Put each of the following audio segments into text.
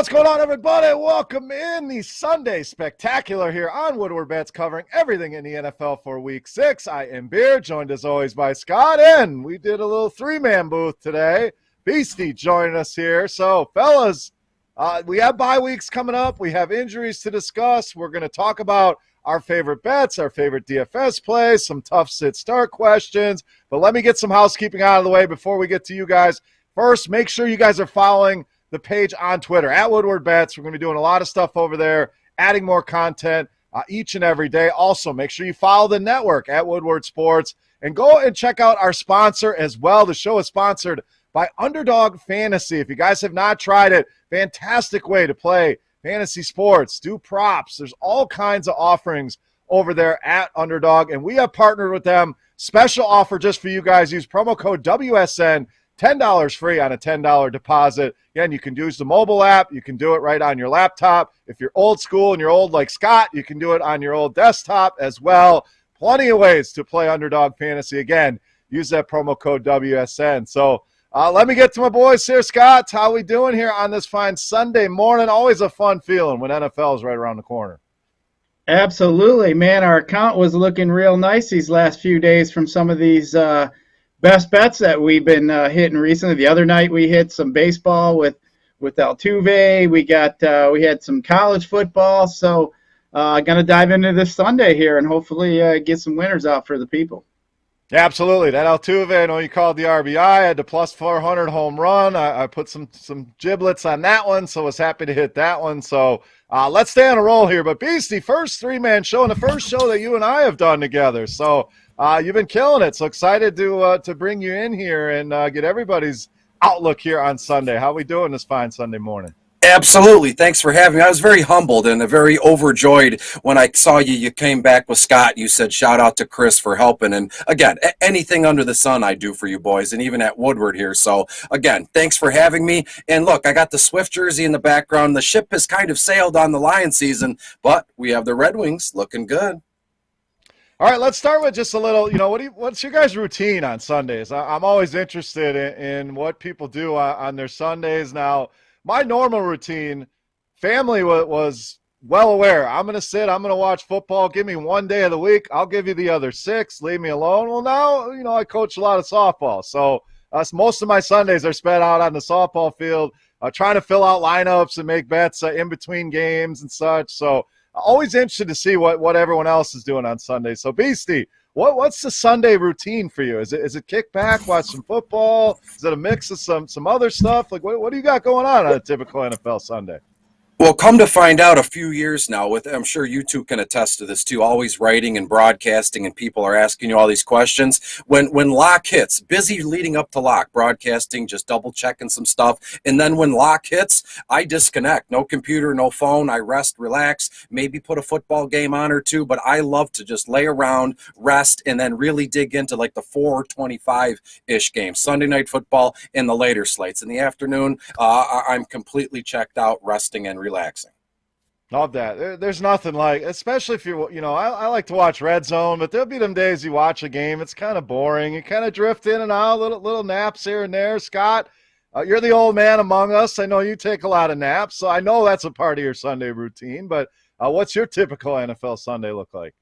What's going on, everybody? Welcome in the Sunday Spectacular here on Woodward Bets, covering everything in the NFL for Week 6. I am Beer, joined as always by Scott, and we did a little three-man booth today. Beastie joining us here. So, fellas, we have bye weeks coming up. We have injuries to discuss. We're going to talk about our favorite bets, our favorite DFS plays, some tough sit-start questions. But let me get some housekeeping out of the way before we get to you guys. First, make sure you guys are following the page on Twitter, at Woodward Bets. We're going to be doing a lot of stuff over there, adding more content each and every day. Also, make sure you follow the network at Woodward Sports and go and check out our sponsor as well. The show is sponsored by Underdog Fantasy. If you guys have not tried it, fantastic way to play fantasy sports, do props. There's all kinds of offerings over there at Underdog, and we have partnered with them. Special offer just for you guys. Use promo code WSN. $10 free on a $10 deposit. Again, you can use the mobile app. You can do it right on your laptop. If you're old school and you're old like Scott, you can do it on your old desktop as well. Plenty of ways to play Underdog Fantasy. Again, use that promo code WSN. So let me get to my boys here. Scott, how we doing here on this fine Sunday morning? Always a fun feeling when NFL is right around the corner. Absolutely, man. Our account was looking real nice these last few days from some of these best bets that we've been hitting recently. The other night we hit some baseball with Altuve. We had some college football. So gonna dive into this Sunday here and hopefully get some winners out for the people. Yeah, absolutely. That Altuve, I know you called the RBI. I had the plus 400 home run. I put some giblets on that one, so was happy to hit that one. So let's stay on a roll here. But Beastie, first three-man show, and the first show that you and I have done together. So you've been killing it. So excited to bring you in here and get everybody's outlook here on Sunday. How we doing this fine Sunday morning? Absolutely. Thanks for having me. I was very humbled and very overjoyed when I saw you came back with Scott. You said shout out to Chris for helping. And again, anything under the sun I do for you boys, and even at Woodward here. So again, thanks for having me. And look, I got the Swift jersey in the background. The ship has kind of sailed on the Lion season, but we have the Red Wings looking good. All right, let's start with just a little, what's your guys' routine on Sundays? I'm always interested in what people do on their Sundays. Now, my normal routine, family was well aware. I'm going to sit, I'm going to watch football. Give me one day of the week. I'll give you the other 6. Leave me alone. Well, now, I coach a lot of softball. So most of my Sundays are spent out on the softball field trying to fill out lineups and make bets in between games and such. So always interested to see what everyone else is doing on Sunday. So, Beastie, what's the Sunday routine for you? Is it kick back, watch some football? Is it a mix of some other stuff? Like, what do you got going on a typical NFL Sunday? Well, come to find out, a few years now, I'm sure you two can attest to this too, always writing and broadcasting, and people are asking you all these questions. When lock hits, busy leading up to lock, broadcasting, just double checking some stuff. And then when lock hits, I disconnect. No computer, no phone. I rest, relax, maybe put a football game on or two. But I love to just lay around, rest, and then really dig into like the 4:25-ish games, Sunday night football and the later slates. In the afternoon, I'm completely checked out, resting and relaxing. Love that. There's nothing like, especially if you're, I like to watch Red Zone, but there'll be them days you watch a game, it's kind of boring. You kind of drift in and out, little naps here and there. Scott, you're the old man among us. I know you take a lot of naps, so I know that's a part of your Sunday routine, but what's your typical NFL Sunday look like?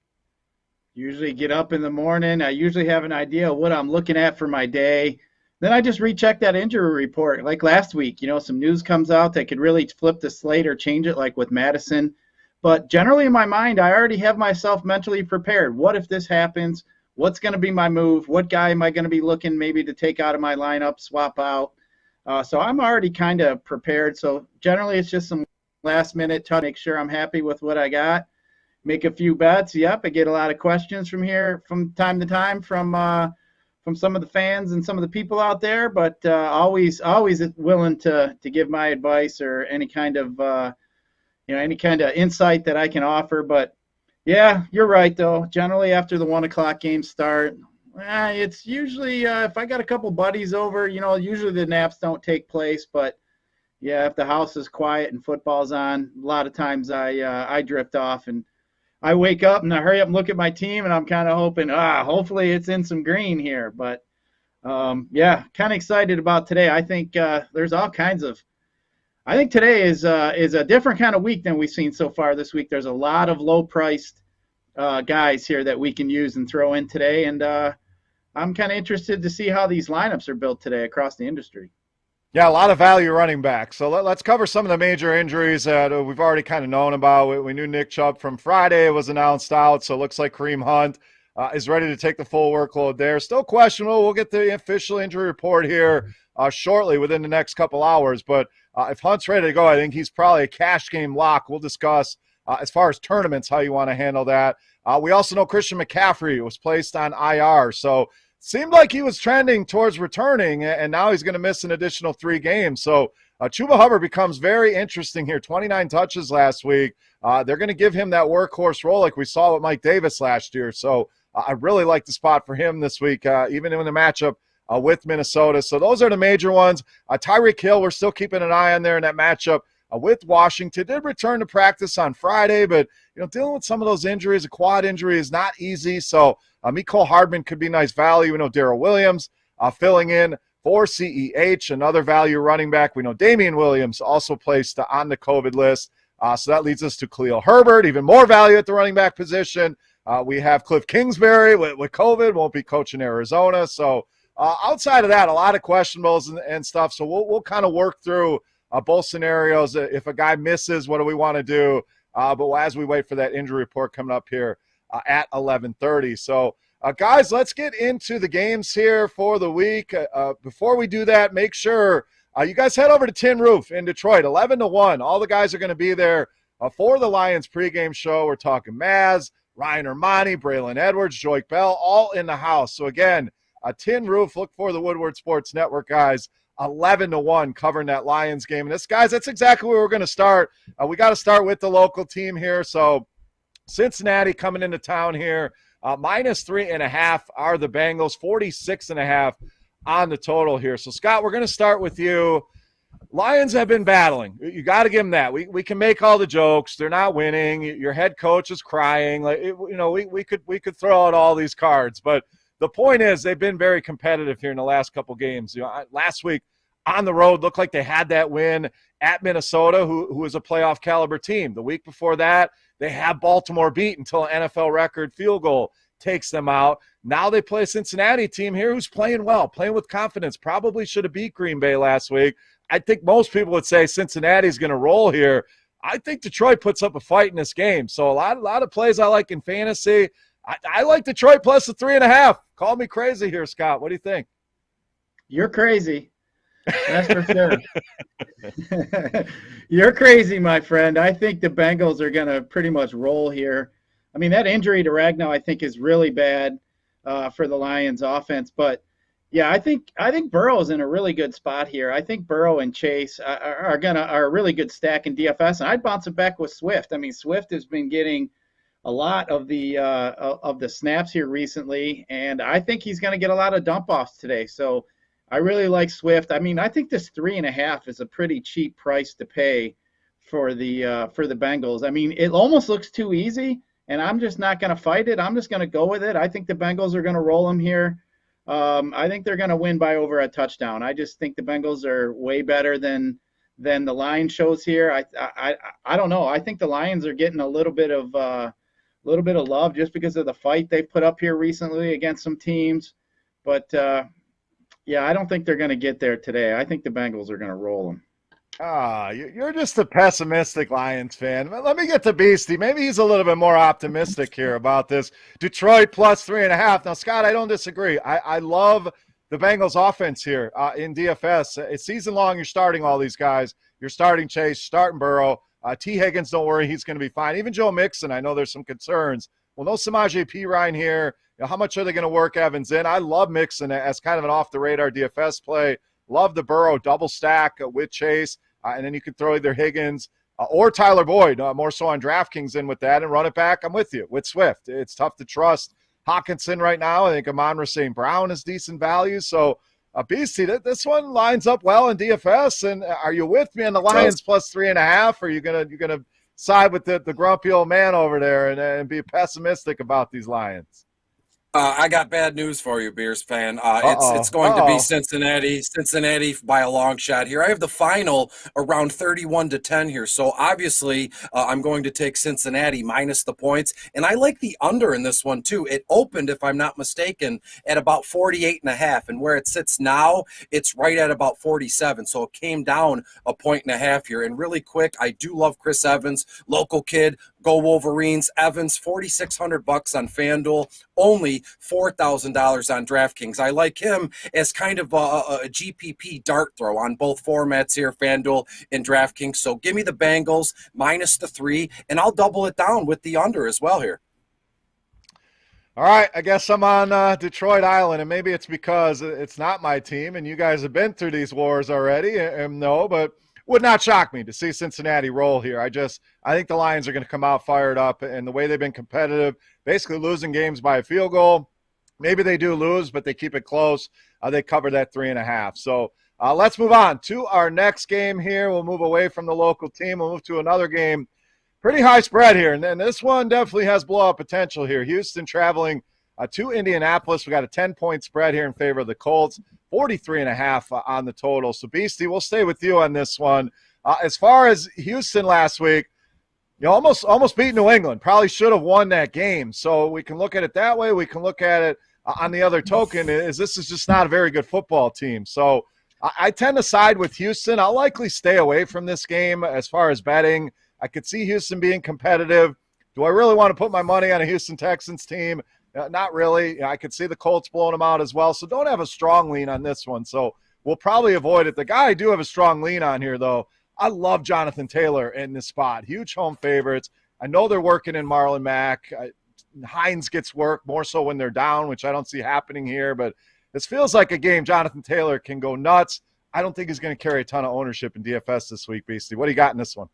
Usually get up in the morning. I usually have an idea of what I'm looking at for my day. Then I just recheck that injury report. Like last week, some news comes out that could really flip the slate or change it, like with Madison. But generally in my mind, I already have myself mentally prepared. What if this happens? What's going to be my move? What guy am I going to be looking maybe to take out of my lineup, swap out? So I'm already kind of prepared. So generally it's just some last minute to make sure I'm happy with what I got. Make a few bets. Yep, I get a lot of questions from time to time from some of the fans and some of the people out there, but always willing to give my advice or any kind of insight that I can offer. But yeah, you're right though. Generally after the 1 o'clock games start, it's usually if I got a couple buddies over, usually the naps don't take place. But yeah, if the house is quiet and football's on, a lot of times I drift off and I wake up and I hurry up and look at my team, and I'm kind of hoping, hopefully it's in some green here. But, yeah, kind of excited about today. I think there's all kinds of I think today is a different kind of week than we've seen so far this week. There's a lot of low-priced guys here that we can use and throw in today, and I'm kind of interested to see how these lineups are built today across the industry. Yeah, a lot of value running back. So let's cover some of the major injuries that we've already kind of known about. We knew Nick Chubb from Friday was announced out, so it looks like Kareem Hunt is ready to take the full workload there. Still questionable. We'll get the official injury report here shortly within the next couple hours. But if Hunt's ready to go, I think he's probably a cash game lock. We'll discuss as far as tournaments how you want to handle that. We also know Christian McCaffrey was placed on IR, so seemed like he was trending towards returning, and now he's going to miss an additional 3 games. So Chuba Hubbard becomes very interesting here. 29 touches last week. They're going to give him that workhorse role like we saw with Mike Davis last year. So I really like the spot for him this week, even in the matchup with Minnesota. So those are the major ones. Tyreek Hill, we're still keeping an eye on there in that matchup with Washington. Did return to practice on Friday, but dealing with some of those injuries, a quad injury is not easy. So Mecole Hardman could be nice value. We know Darrell Williams filling in for CEH, another value running back. We know Damian Williams also placed on the COVID list. So that leads us to Khalil Herbert, even more value at the running back position. We have Cliff Kingsbury with COVID, won't be coaching Arizona. So outside of that, a lot of questionables and stuff. So we'll kind of work through both scenarios. If a guy misses, what do we want to do? But as we wait for that injury report coming up here at 11:30. So, guys, let's get into the games here for the week. Before we do that, make sure you guys head over to Tin Roof in Detroit, 11-1. All the guys are going to be there for the Lions pregame show. We're talking Maz, Ryan Armani, Braylon Edwards, Joik Bell, all in the house. So, again, Tin Roof, look for the Woodward Sports Network guys, 11-1 covering that Lions game. And this, guys, that's exactly where we're going to start. We got to start with the local team here. So Cincinnati coming into town here. -3.5 are the Bengals, 46.5 on the total here. So, Scott, we're going to start with you. Lions have been battling. You got to give them that. We can make all the jokes. They're not winning. Your head coach is crying. We could throw out all these cards, but the point is they've been very competitive here in the last couple games. Last week on the road looked like they had that win at Minnesota, who is a playoff caliber team. The week before that, they had Baltimore beat until an NFL record field goal takes them out. Now they play a Cincinnati team here who's playing well, playing with confidence. Probably should have beat Green Bay last week. I think most people would say Cincinnati's going to roll here. I think Detroit puts up a fight in this game. So a lot of plays I like in fantasy. I like Detroit plus the 3.5. Call me crazy here, Scott. What do you think? You're crazy. That's for sure. You're crazy, my friend. I think the Bengals are going to pretty much roll here. I mean, that injury to Ragnow, I think, is really bad for the Lions offense. But, yeah, I think Burrow's in a really good spot here. I think Burrow and Chase are a really good stack in DFS. And I'd bounce it back with Swift. I mean, Swift has been getting a lot of the snaps here recently, and I think he's going to get a lot of dump offs today. So I really like Swift. I mean, I think this 3.5 is a pretty cheap price to pay for the Bengals. I mean, it almost looks too easy, and I'm just not going to fight it. I'm just going to go with it. I think the Bengals are going to roll them here. I think they're going to win by over a touchdown. I just think the Bengals are way better than the line shows here. I don't know. I think the Lions are getting a little bit of love just because of the fight they put up here recently against some teams. But, yeah, I don't think they're going to get there today. I think the Bengals are going to roll them. You're just a pessimistic Lions fan. Let me get to Beastie. Maybe he's a little bit more optimistic here about this. Detroit plus 3.5. Now, Scott, I don't disagree. I love the Bengals offense here in DFS. It's season long. You're starting all these guys. You're starting Chase, starting Burrow. T. Higgins, don't worry, he's going to be fine. Even Joe Mixon, I know there's some concerns. Well, no Samaje Perine here. How much are they going to work Evans in? I love Mixon as kind of an off-the-radar DFS play. Love the Burrow double stack with Chase. And then you can throw either Higgins or Tyler Boyd, more so on DraftKings in with that, and run it back. I'm with you with Swift. It's tough to trust Hawkinson right now. I think Amon-Ra St. Brown is decent value. So, Beastie, this one lines up well in DFS. And are you with me on the Lions plus 3.5? Or are you gonna side with the grumpy old man over there and be pessimistic about these Lions? I got bad news for you, Bears fan. It's Uh-oh. going to be Uh-oh. Cincinnati by a long shot here. I have the final around 31-10 here, so obviously I'm going to take Cincinnati minus the points, and I like the under in this one too. It opened, if I'm not mistaken, at about 48.5, and where it sits now, it's right at about 47. So it came down a 1.5 here. And really quick, I do love Chris Evans, local kid. Go Wolverines. Evans, $4,600 on FanDuel, only $4,000 on DraftKings. I like him as kind of a GPP dart throw on both formats here, FanDuel and DraftKings. So give me the Bengals minus the 3, and I'll double it down with the under as well here. All right, I guess I'm on Detroit Island, and maybe it's because it's not my team, and you guys have been through these wars already, and no, but would not shock me to see Cincinnati roll here. I think the Lions are going to come out fired up, and the way they've been competitive, basically losing games by a field goal. Maybe they do lose, but they keep it close. They cover that 3.5. So let's move on to our next game here. We'll move away from the local team. We'll move to another game. Pretty high spread here, and then this one definitely has blowout potential here. Houston traveling to Indianapolis. We got a 10-point spread here in favor of the Colts, 43.5 on the total. So, Beastie, we'll stay with you on this one. As far as Houston last week, you know, almost beat New England. Probably should have won that game. So we can look at it that way. We can look at it on the other token is this is just not a very good football team. So I tend to side with Houston. I'll likely stay away from this game as far as betting. I could see Houston being competitive. Do I really want to put my money on a Houston Texans team? Not really. I could see the Colts blowing them out as well. So don't have a strong lean on this one. So we'll probably avoid it. The guy I do have a strong lean on here, though, I love Jonathan Taylor in this spot. Huge home favorites. I know they're working in Marlon Mack. Hines gets work more so when they're down, which I don't see happening here. But this feels like a game Jonathan Taylor can go nuts. I don't think he's going to carry a ton of ownership in DFS this week, Beastie. What do you got in this one?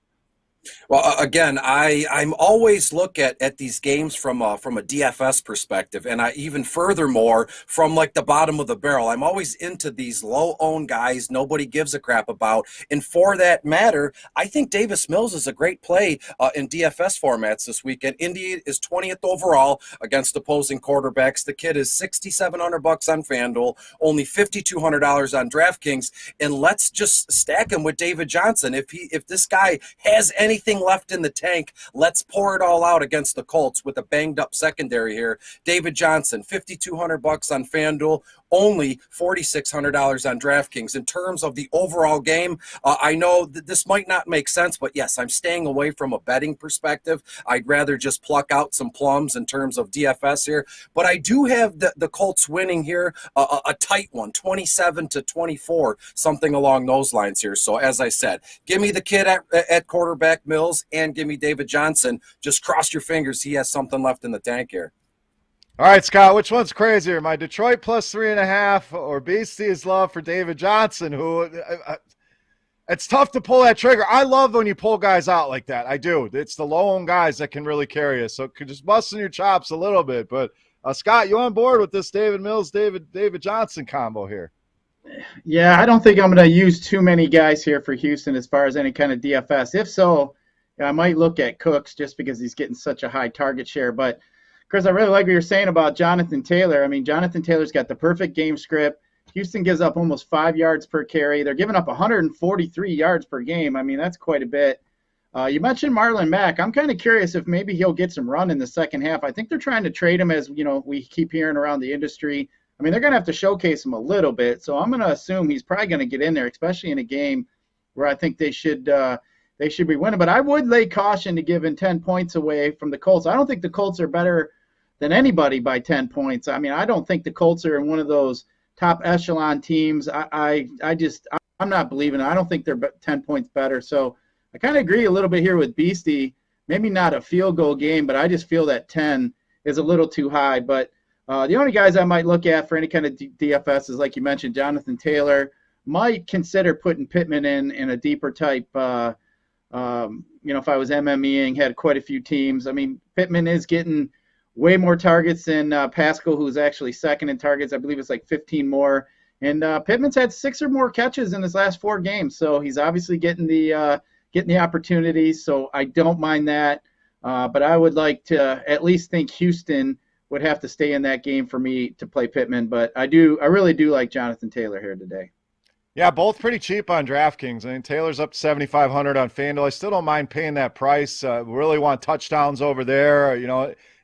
Well, again, I'm always look at these games from a DFS perspective, and I even furthermore from like the bottom of the barrel. I'm always into these low-owned guys nobody gives a crap about, and for that matter, I think Davis Mills is a great play in DFS formats this weekend. Indy is 20th overall against opposing quarterbacks. The kid is $6,700 on FanDuel, only $5,200 on DraftKings, and let's just stack him with David Johnson. If this guy has anything left in the tank, let's pour it all out against the Colts with a banged up secondary here. David Johnson, $5,200 on FanDuel, only $4,600 on DraftKings. In terms of the overall game, I know that this might not make sense, but yes, I'm staying away from a betting perspective. I'd rather just pluck out some plums in terms of DFS here. But I do have the Colts winning here, a tight one, 27-24, something along those lines here. So as I said, give me the kid at quarterback, Mills, and give me David Johnson. Just cross your fingers he has something left in the tank here. All right, Scott, which one's crazier, my Detroit plus 3.5 or Beastie's love for David Johnson, who it's tough to pull that trigger. I love when you pull guys out like that. I do. It's the low-owned guys that can really carry us. So just busting your chops a little bit. But, Scott, you on board with this David Mills, David Johnson combo here? Yeah, I don't think I'm going to use too many guys here for Houston as far as any kind of DFS. If so, I might look at Cooks just because he's getting such a high target share. But Chris, I really like what you're saying about Jonathan Taylor. I mean, Jonathan Taylor's got the perfect game script. Houston gives up almost 5 yards per carry. They're giving up 143 yards per game. I mean, that's quite a bit. You mentioned Marlon Mack. I'm kind of curious if maybe he'll get some run in the second half. I think they're trying to trade him, as you know, we keep hearing around the industry. I mean, they're going to have to showcase him a little bit. So I'm going to assume he's probably going to get in there, especially in a game where I think they should be winning. But I would lay caution to giving 10 points away from the Colts. I don't think the Colts are better than anybody by 10 points. I mean, I don't think the Colts are in one of those top echelon teams. I'm not believing it. I don't think they're 10 points better. So I kind of agree a little bit here with Beastie. Maybe not a field goal game, but I just feel that 10 is a little too high. But the only guys I might look at for any kind of DFS is, like you mentioned, Jonathan Taylor. Might consider putting Pittman in a deeper type. If I was MMEing, had quite a few teams. I mean, Pittman is getting way more targets than Pascal, who's actually second in targets. I believe it's like 15 more. And Pittman's had 6 or more catches in his last 4 games, so he's obviously getting the opportunities. So I don't mind that. But I would like to at least think Houston would have to stay in that game for me to play Pittman. But I really do like Jonathan Taylor here today. Yeah, both pretty cheap on DraftKings. I mean, Taylor's up to 7,500 on FanDuel. I still don't mind paying that price. Really want touchdowns over there,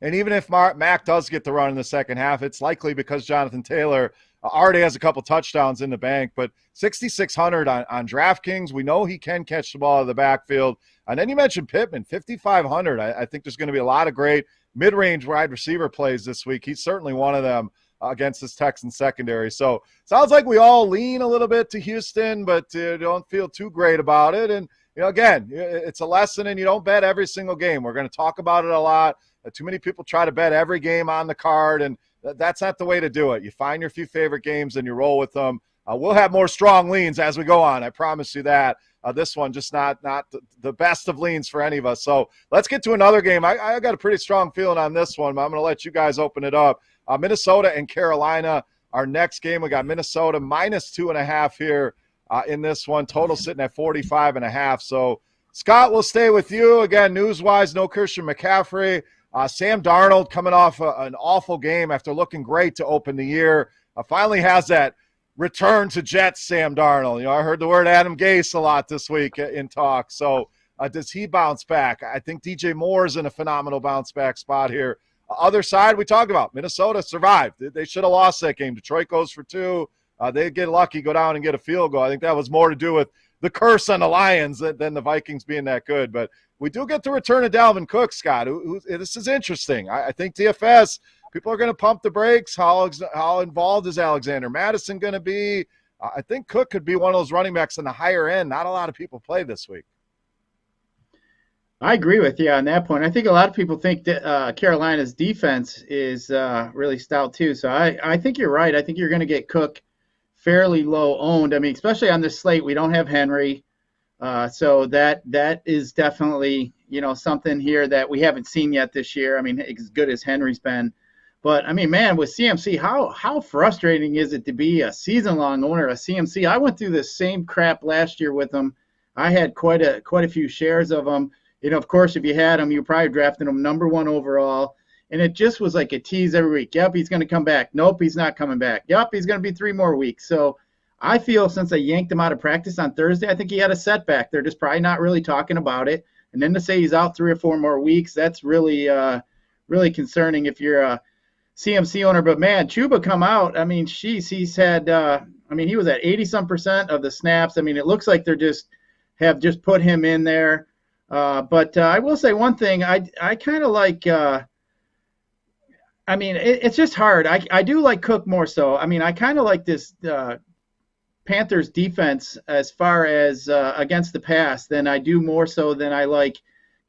And even if Mac does get the run in the second half, it's likely because Jonathan Taylor already has a couple touchdowns in the bank. But 6,600 on DraftKings, we know he can catch the ball out of the backfield. And then you mentioned Pittman, 5,500. I think there's going to be a lot of great mid-range wide receiver plays this week. He's certainly one of them against this Texans secondary. So sounds like we all lean a little bit to Houston, but don't feel too great about it. And, again, it's a lesson, and you don't bet every single game. We're going to talk about it a lot. Too many people try to bet every game on the card, and that's not the way to do it. You find your few favorite games and you roll with them. We'll have more strong leans as we go on. I promise you that. This one just not the best of leans for any of us. So let's get to another game. I got a pretty strong feeling on this one, but I'm going to let you guys open it up. Minnesota and Carolina, our next game. We got Minnesota -2.5 here in this one. Total sitting at 45.5. So, Scott, we'll stay with you. Again, news-wise, no Christian McCaffrey. Sam Darnold coming off an awful game after looking great to open the year. Finally has that return to Jets Sam Darnold. I heard the word Adam Gase a lot this week in talk. So does he bounce back? I think DJ Moore's in a phenomenal bounce-back spot here. Other side we talked about, Minnesota survived. They should have lost that game. Detroit goes for 2. They get lucky, go down and get a field goal. I think that was more to do with the curse on the Lions than the Vikings being that good. But we do get the return of Dalvin Cook, Scott. This is interesting. I think DFS, people are going to pump the brakes. How involved is Alexander Madison going to be? I think Cook could be one of those running backs in the higher end. Not a lot of people play this week. I agree with you on that point. I think a lot of people think that Carolina's defense is really stout too. So I think you're right. I think you're going to get Cook fairly low owned. I mean, especially on this slate, we don't have Henry. So that is definitely, something here that we haven't seen yet this year. I mean, as good as Henry's been. But, I mean, man, with CMC, how frustrating is it to be a season-long owner of CMC? I went through this same crap last year with him. I had quite a few shares of him. Of course, if you had him, you probably drafted him number 1 overall. And it just was like a tease every week. Yep, he's going to come back. Nope, he's not coming back. Yep, he's going to be 3 more weeks. So I feel since I yanked him out of practice on Thursday, I think he had a setback. They're just probably not really talking about it. And then to say he's out 3 or 4 more weeks, that's really, really concerning if you're a CMC owner. But, man, Chuba come out. I mean, he's had he was at 80-some% of the snaps. I mean, it looks like they're just put him in there. But I will say one thing. I kind of like it's just hard. I do like Cook more so. I mean, I kind of like this Panthers defense as far as against the pass than I do more so than I like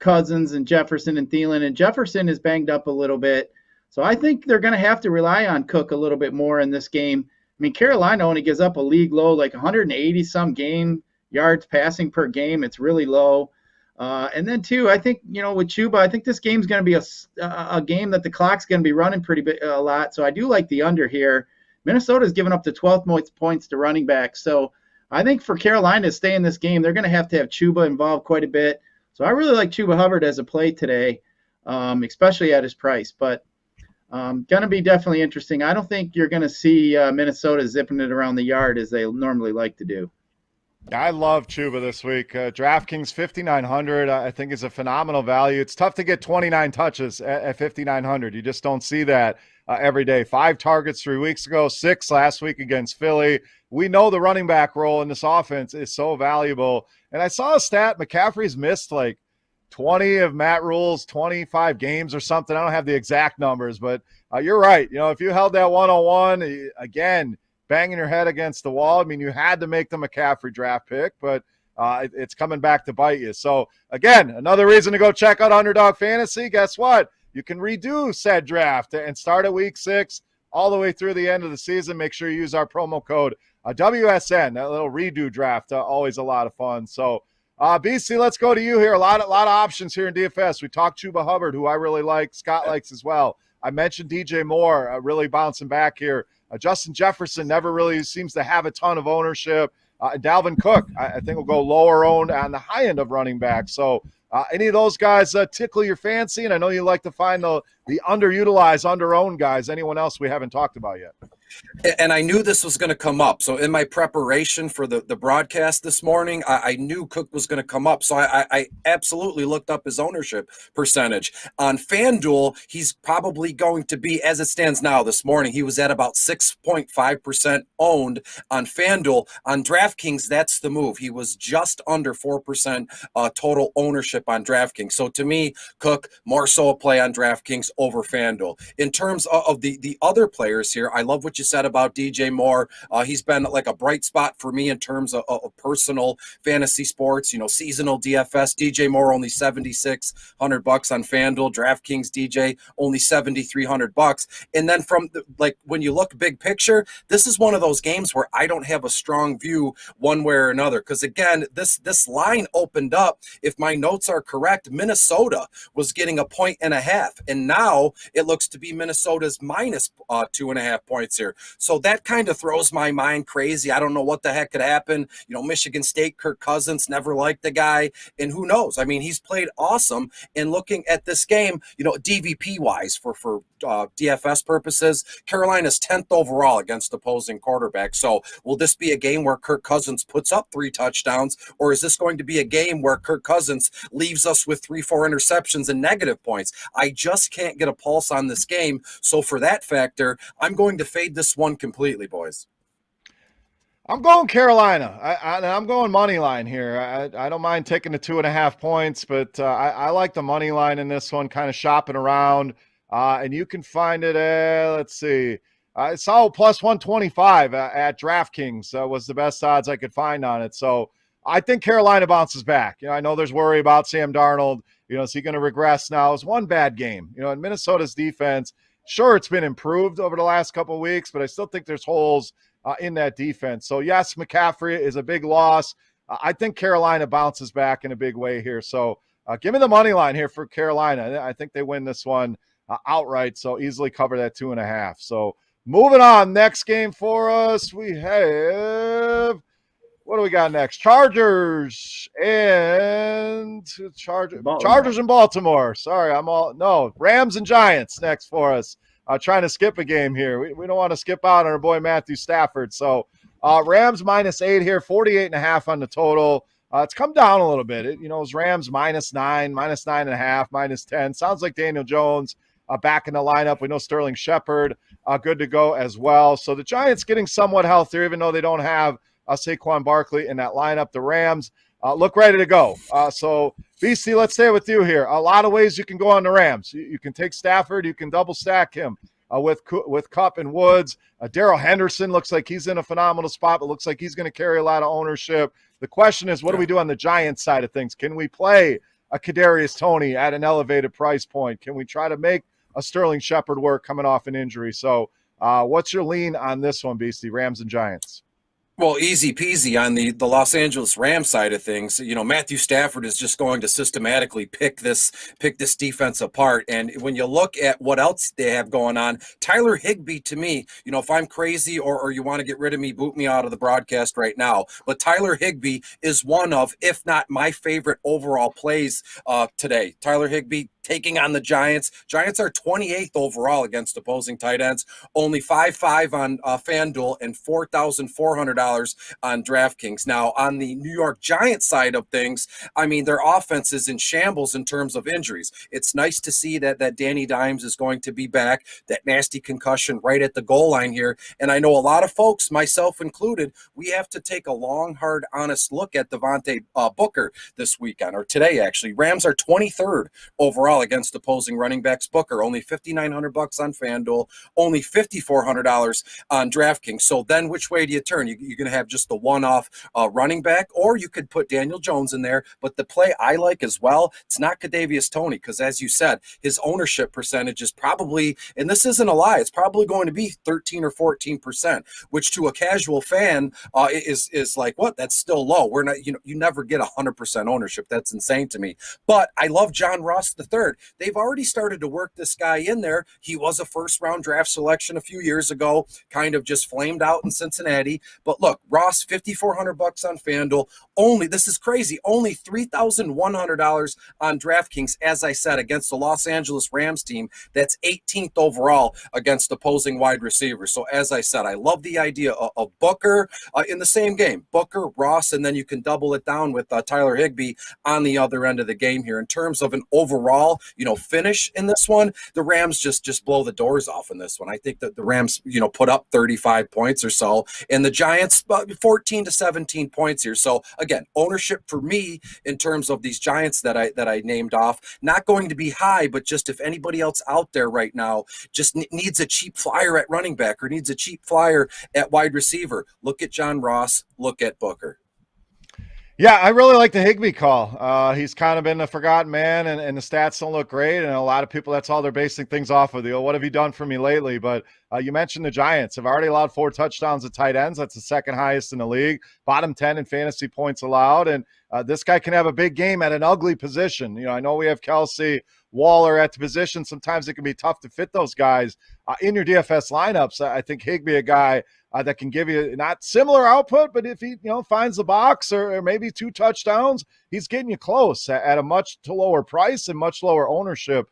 Cousins and Jefferson and Thielen. And Jefferson is banged up a little bit. So I think they're going to have to rely on Cook a little bit more in this game. I mean, Carolina only gives up a league low, like 180-some game yards passing per game. It's really low. And then, too, I think, with Chuba, I think this game's going to be a game that the clock's going to be running a lot. So I do like the under here. Minnesota's given up the 12th most points to running back. So I think for Carolina to stay in this game, they're going to have Chuba involved quite a bit. So I really like Chuba Hubbard as a play today, especially at his price. But going to be definitely interesting. I don't think you're going to see Minnesota zipping it around the yard as they normally like to do. I love Chuba this week. DraftKings 5,900 I think is a phenomenal value. It's tough to get 29 touches at 5,900. You just don't see that every day. 5 targets 3 weeks ago, 6 last week against Philly. We know the running back role in this offense is so valuable. And I saw a stat, McCaffrey's missed like 20 of Matt Rule's 25 games or something. I don't have the exact numbers, but you're right. If you held that 101, again, banging your head against the wall. I mean, you had to make the McCaffrey draft pick, but it's coming back to bite you. So, again, another reason to go check out Underdog Fantasy. Guess what? You can redo said draft and start at week 6 all the way through the end of the season. Make sure you use our promo code WSN, that little redo draft. Always a lot of fun. So, Beastie, let's go to you here. A lot of options here in DFS. We talked Chuba Hubbard, who I really like. Scott likes as well. I mentioned DJ Moore really bouncing back here. Justin Jefferson never really seems to have a ton of ownership. Dalvin Cook, I think, will go lower owned on the high end of running back. So Any of those guys tickle your fancy? And I know you like to find the underutilized, underowned guys. Anyone else we haven't talked about yet? And I knew this was going to come up. So in my preparation for the broadcast this morning, I knew Cook was going to come up. So I absolutely looked up his ownership percentage. On FanDuel, he's probably going to be, as it stands now this morning, he was at about 6.5% owned on FanDuel. On DraftKings, that's the move. He was just under 4% total ownership on DraftKings. So to me, Cook, more so a play on DraftKings over FanDuel. In terms of the other players here, I love what you said about DJ Moore. He's been like a bright spot for me in terms of personal fantasy sports, seasonal DFS. DJ Moore only $7,600 on FanDuel. DraftKings DJ only $7,300. And then from when you look big picture, this is one of those games where I don't have a strong view one way or another. Because again, this line opened up, if my notes are correct, Minnesota was getting 1.5 and now it looks to be Minnesota's minus 2.5 points here. So that kind of throws my mind crazy. I don't know what the heck could happen. Michigan State, Kirk Cousins, never liked the guy. And who knows? I mean, he's played awesome. And looking at this game, DVP wise for DFS purposes, Carolina's 10th overall against opposing quarterbacks. So will this be a game where Kirk Cousins puts up 3 touchdowns, or is this going to be a game where Kirk Cousins leaves us with 3-4 interceptions and negative points? I just can't get a pulse on this game. So for that factor, I'm going to fade this one completely, boys. I'm going Carolina. I'm going money line here. I don't mind taking the 2.5 points, but I like the money line in this one, kind of shopping around. And you can find it at, let's see, it's all plus 125 at DraftKings was the best odds I could find on it. So I think Carolina bounces back. I know there's worry about Sam Darnold. Is he going to regress now? It's one bad game. In Minnesota's defense, sure, it's been improved over the last couple of weeks, but I still think there's holes in that defense. So, yes, McCaffrey is a big loss. I think Carolina bounces back in a big way here. So, give me the money line here for Carolina. I think they win this one outright, so easily cover that 2.5. So, moving on, next game for us, we have – what do we got next? Chargers and Baltimore. Sorry, Rams and Giants next for us. Trying to skip a game here. We don't want to skip out on our boy Matthew Stafford. So Rams -8 here, 48.5 on the total. It's come down a little bit. It was Rams -9, -9.5, -10. Sounds like Daniel Jones back in the lineup. We know Sterling Shepard good to go as well. So the Giants getting somewhat healthier, even though they don't have Saquon Barkley in that lineup. The Rams look ready to go. So, Beastie, let's stay with you here. A lot of ways you can go on the Rams. You can take Stafford. You can double stack him with Kupp and Woods. Darrell Henderson looks like he's in a phenomenal spot, but looks like he's going to carry a lot of ownership. The question is, what do we do on the Giants side of things? Can we play a Kadarius Toney at an elevated price point? Can we try to make a Sterling Shepard work coming off an injury? So, what's your lean on this one, Beastie, Rams and Giants? Well, easy peasy on the Los Angeles Rams side of things. Matthew Stafford is just going to systematically pick this defense apart. And when you look at what else they have going on, Tyler Higbee, to me, if I'm crazy or you want to get rid of me, boot me out of the broadcast right now. But Tyler Higbee is one of, if not my favorite overall plays today. Tyler Higbee taking on the Giants. Giants are 28th overall against opposing tight ends, only 5.5 on FanDuel and $4,400 on DraftKings. Now, on the New York Giants side of things, I mean, their offense is in shambles in terms of injuries. It's nice to see that Danny Dimes is going to be back, that nasty concussion right at the goal line here. And I know a lot of folks, myself included, we have to take a long, hard, honest look at Devontae Booker this weekend, or today, actually. Rams are 23rd overall against opposing running backs. Booker only $5,900 on FanDuel, only $5,400 on DraftKings. So then which way do you turn? You're going to have just the one-off running back, or you could put Daniel Jones in there. But the play I like as well, it's not Kadarius Toney, because as you said, his ownership percentage is probably, and this isn't a lie, it's probably going to be 13 or 14%, which to a casual fan is like, what? That's still low. We're not, you never get 100% ownership. That's insane to me. But I love John Ross III. They've already started to work this guy in there. He was a first-round draft selection a few years ago, kind of just flamed out in Cincinnati. But look, look, Ross, $5,400 on FanDuel. This is crazy, only $3,100 on DraftKings, as I said, against the Los Angeles Rams team that's 18th overall against opposing wide receivers. So as I said, I love the idea of Booker in the same game. Booker, Ross, and then you can double it down with Tyler Higbee on the other end of the game here. In terms of an overall, finish in this one, the Rams just blow the doors off in this one. I think that the Rams, put up 35 points or so, and the Giants 14 to 17 points here. So again, ownership for me in terms of these Giants that I named off, not going to be high, but just if anybody else out there right now just needs a cheap flyer at running back or needs a cheap flyer at wide receiver, look at John Ross, look at Booker. Yeah, I really like the Higbee call. He's kind of been a forgotten man, and the stats don't look great. And a lot of people, that's all they're basing things off of. What have you done for me lately? But you mentioned the Giants have already allowed 4 touchdowns at tight ends. That's the second highest in the league, bottom 10 in fantasy points allowed. And this guy can have a big game at an ugly position. I know we have Kelsey, Waller at the position. Sometimes it can be tough to fit those guys in your DFS lineups. I think Higbee, a guy that can give you not similar output, but if he finds the box or maybe 2 touchdowns, he's getting you close at a much lower price and much lower ownership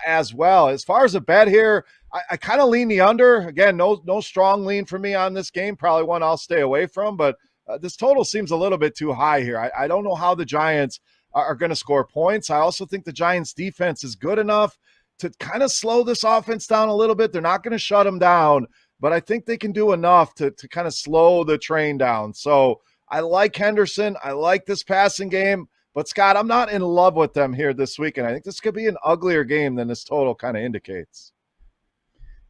as well. As far as a bet here, I kind of lean the under. Again, no strong lean for me on this game. Probably one I'll stay away from, but this total seems a little bit too high here. I don't know how the Giants are going to score points. I also think the Giants defense is good enough to kind of slow this offense down a little bit. They're not going to shut them down, but I think they can do enough to kind of slow the train down. So I like Henderson. I like this passing game. But, Scott, I'm not in love with them here this weekend. I think this could be an uglier game than this total kind of indicates.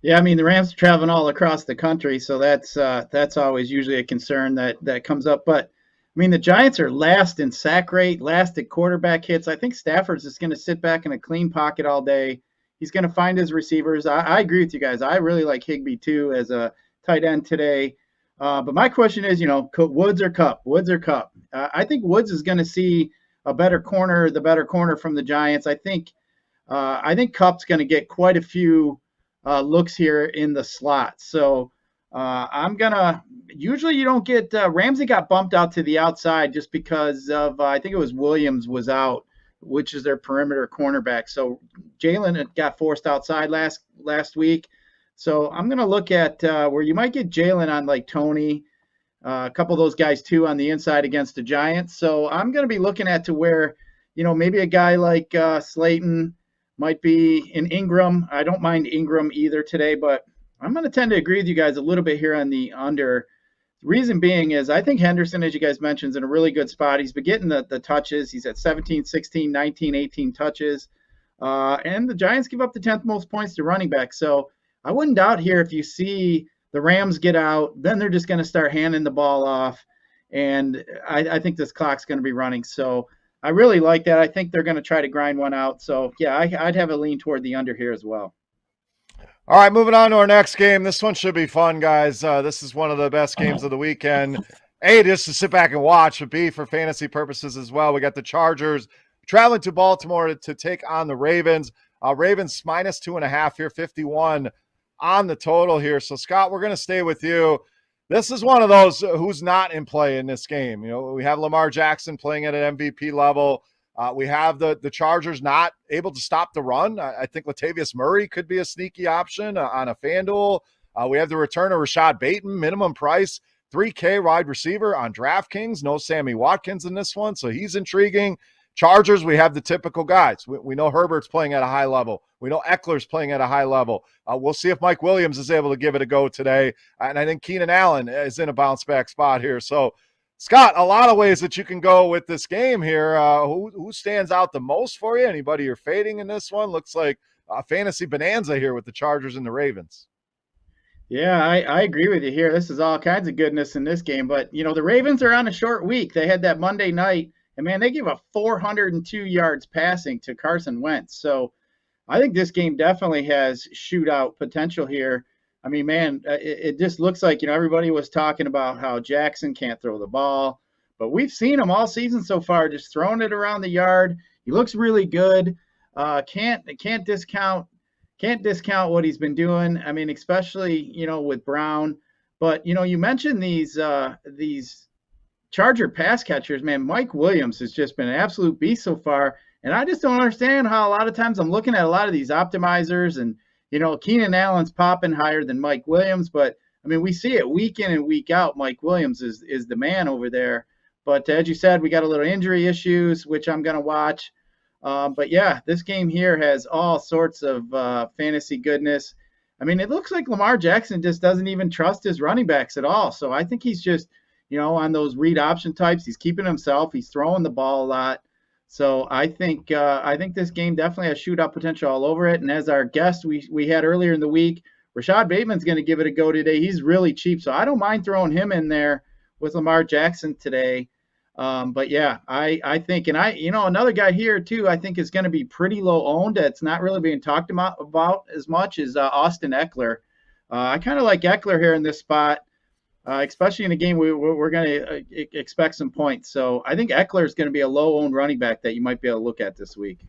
Yeah, I mean, the Rams are traveling all across the country, so that's always usually a concern that comes up. But, I mean, the Giants are last in sack rate, last at quarterback hits. I think Stafford's just going to sit back in a clean pocket all day. He's going to find his receivers. I agree with you guys. I really like Higbee, too, as a tight end today. But my question is, Woods or Kupp? Woods or Kupp? I think Woods is going to see the better corner from the Giants. I think Kupp's going to get quite a few looks here in the slot. So usually you don't get, Ramsey got bumped out to the outside just because of, I think it was Williams was out, which is their perimeter cornerback. So Jalen got forced outside last week. So I'm going to look at where you might get Jalen on like Tony, a couple of those guys too on the inside against the Giants. So I'm going to be looking at to where, maybe a guy like Slayton might be in Ingram. I don't mind Ingram either today, but I'm going to tend to agree with you guys a little bit here on the under. The reason being is I think Henderson, as you guys mentioned, is in a really good spot. He's been getting the touches. He's at 17, 16, 19, 18 touches. And the Giants give up the 10th most points to running back. So I wouldn't doubt here if you see the Rams get out, then they're just going to start handing the ball off. And I think this clock's going to be running. So I really like that. I think they're going to try to grind one out. So, yeah, I'd have a lean toward the under here as well. All right, moving on to our next game. This one should be fun, guys. This is one of the best games of the weekend. A, just to sit back and watch, but B, for fantasy purposes as well. We got the Chargers traveling to Baltimore to take on the Ravens. Ravens minus 2.5 here, 51 on the total here. So, Scott, we're going to stay with you. This is one of those who's not in play in this game. We have Lamar Jackson playing at an MVP level. We have the Chargers not able to stop the run. I think Latavius Murray could be a sneaky option on a FanDuel. We have the return of Rashad Bateman, minimum price, $3K wide receiver on DraftKings. No Sammy Watkins in this one, so he's intriguing. Chargers, we have the typical guys. We know Herbert's playing at a high level. We know Eckler's playing at a high level. We'll see if Mike Williams is able to give it a go today. And I think Keenan Allen is in a bounce-back spot here. So, Scott, a lot of ways that you can go with this game here. Who stands out the most for you? Anybody you're fading in this one? Looks like a fantasy bonanza here with the Chargers and the Ravens. Yeah, I agree with you here. This is all kinds of goodness in this game. But, the Ravens are on a short week. They had that Monday night. And, man, they give up 402 yards passing to Carson Wentz. So I think this game definitely has shootout potential here. I mean, man, it just looks like, everybody was talking about how Jackson can't throw the ball. But we've seen him all season so far just throwing it around the yard. He looks really good. Can't discount what he's been doing. I mean, especially, with Brown. But you mentioned these Charger pass catchers, man. Mike Williams has just been an absolute beast so far, and I just don't understand how a lot of times I'm looking at a lot of these optimizers, and Keenan Allen's popping higher than Mike Williams, but I mean we see it week in and week out. Mike Williams is the man over there. But as you said, we got a little injury issues, which I'm going to watch. But yeah, this game here has all sorts of fantasy goodness. I mean, it looks like Lamar Jackson just doesn't even trust his running backs at all. So I think he's just, on those read option types, he's keeping himself. He's throwing the ball a lot. So I think this game definitely has shootout potential all over it. And as our guest we had earlier in the week, Rashad Bateman's going to give it a go today. He's really cheap, so I don't mind throwing him in there with Lamar Jackson today. But yeah, I think, and another guy here too, I think is going to be pretty low owned. That's not really being talked about as much is Austin Eckler. I kind of like Eckler here in this spot, especially in a game we're going to expect some points. So I think Eckler is going to be a low owned running back that you might be able to look at this week.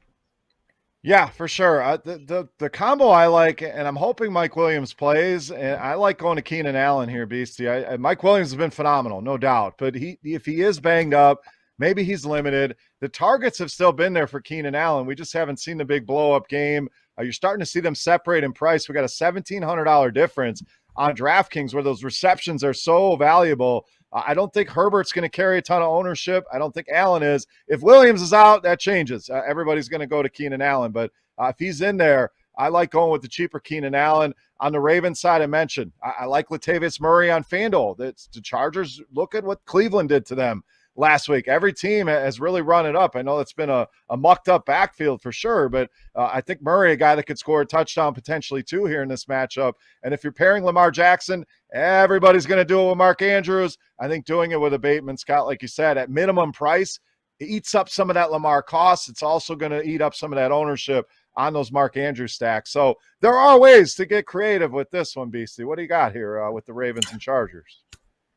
Yeah, for sure. The combo I like, and I'm hoping Mike Williams plays, and I like going to Keenan Allen here, Beastie. Mike Williams has been phenomenal, no doubt, but if he is banged up, maybe he's limited. The targets have still been there for Keenan Allen. We just haven't seen the big blow-up game. You're starting to see them separate in price. We got a $1,700 difference on DraftKings where those receptions are so valuable. I don't think Herbert's going to carry a ton of ownership. I don't think Allen is. If Williams is out, that changes. Everybody's going to go to Keenan Allen. But if he's in there, I like going with the cheaper Keenan Allen. On the Ravens side, I mentioned, I like Latavius Murray on FanDuel. The Chargers, look at what Cleveland did to them last week. Every team has really run it up. I know it's been a mucked up backfield for sure, but I think Murray, a guy that could score a touchdown potentially too here in this matchup. And if you're pairing Lamar Jackson, everybody's going to do it with Mark Andrews. I think doing it with a Bateman, Scott, like you said, at minimum price, it eats up some of that Lamar cost. It's also going to eat up some of that ownership on those Mark Andrews stacks. So there are ways to get creative with this one, Beastie. What do you got here with the Ravens and Chargers?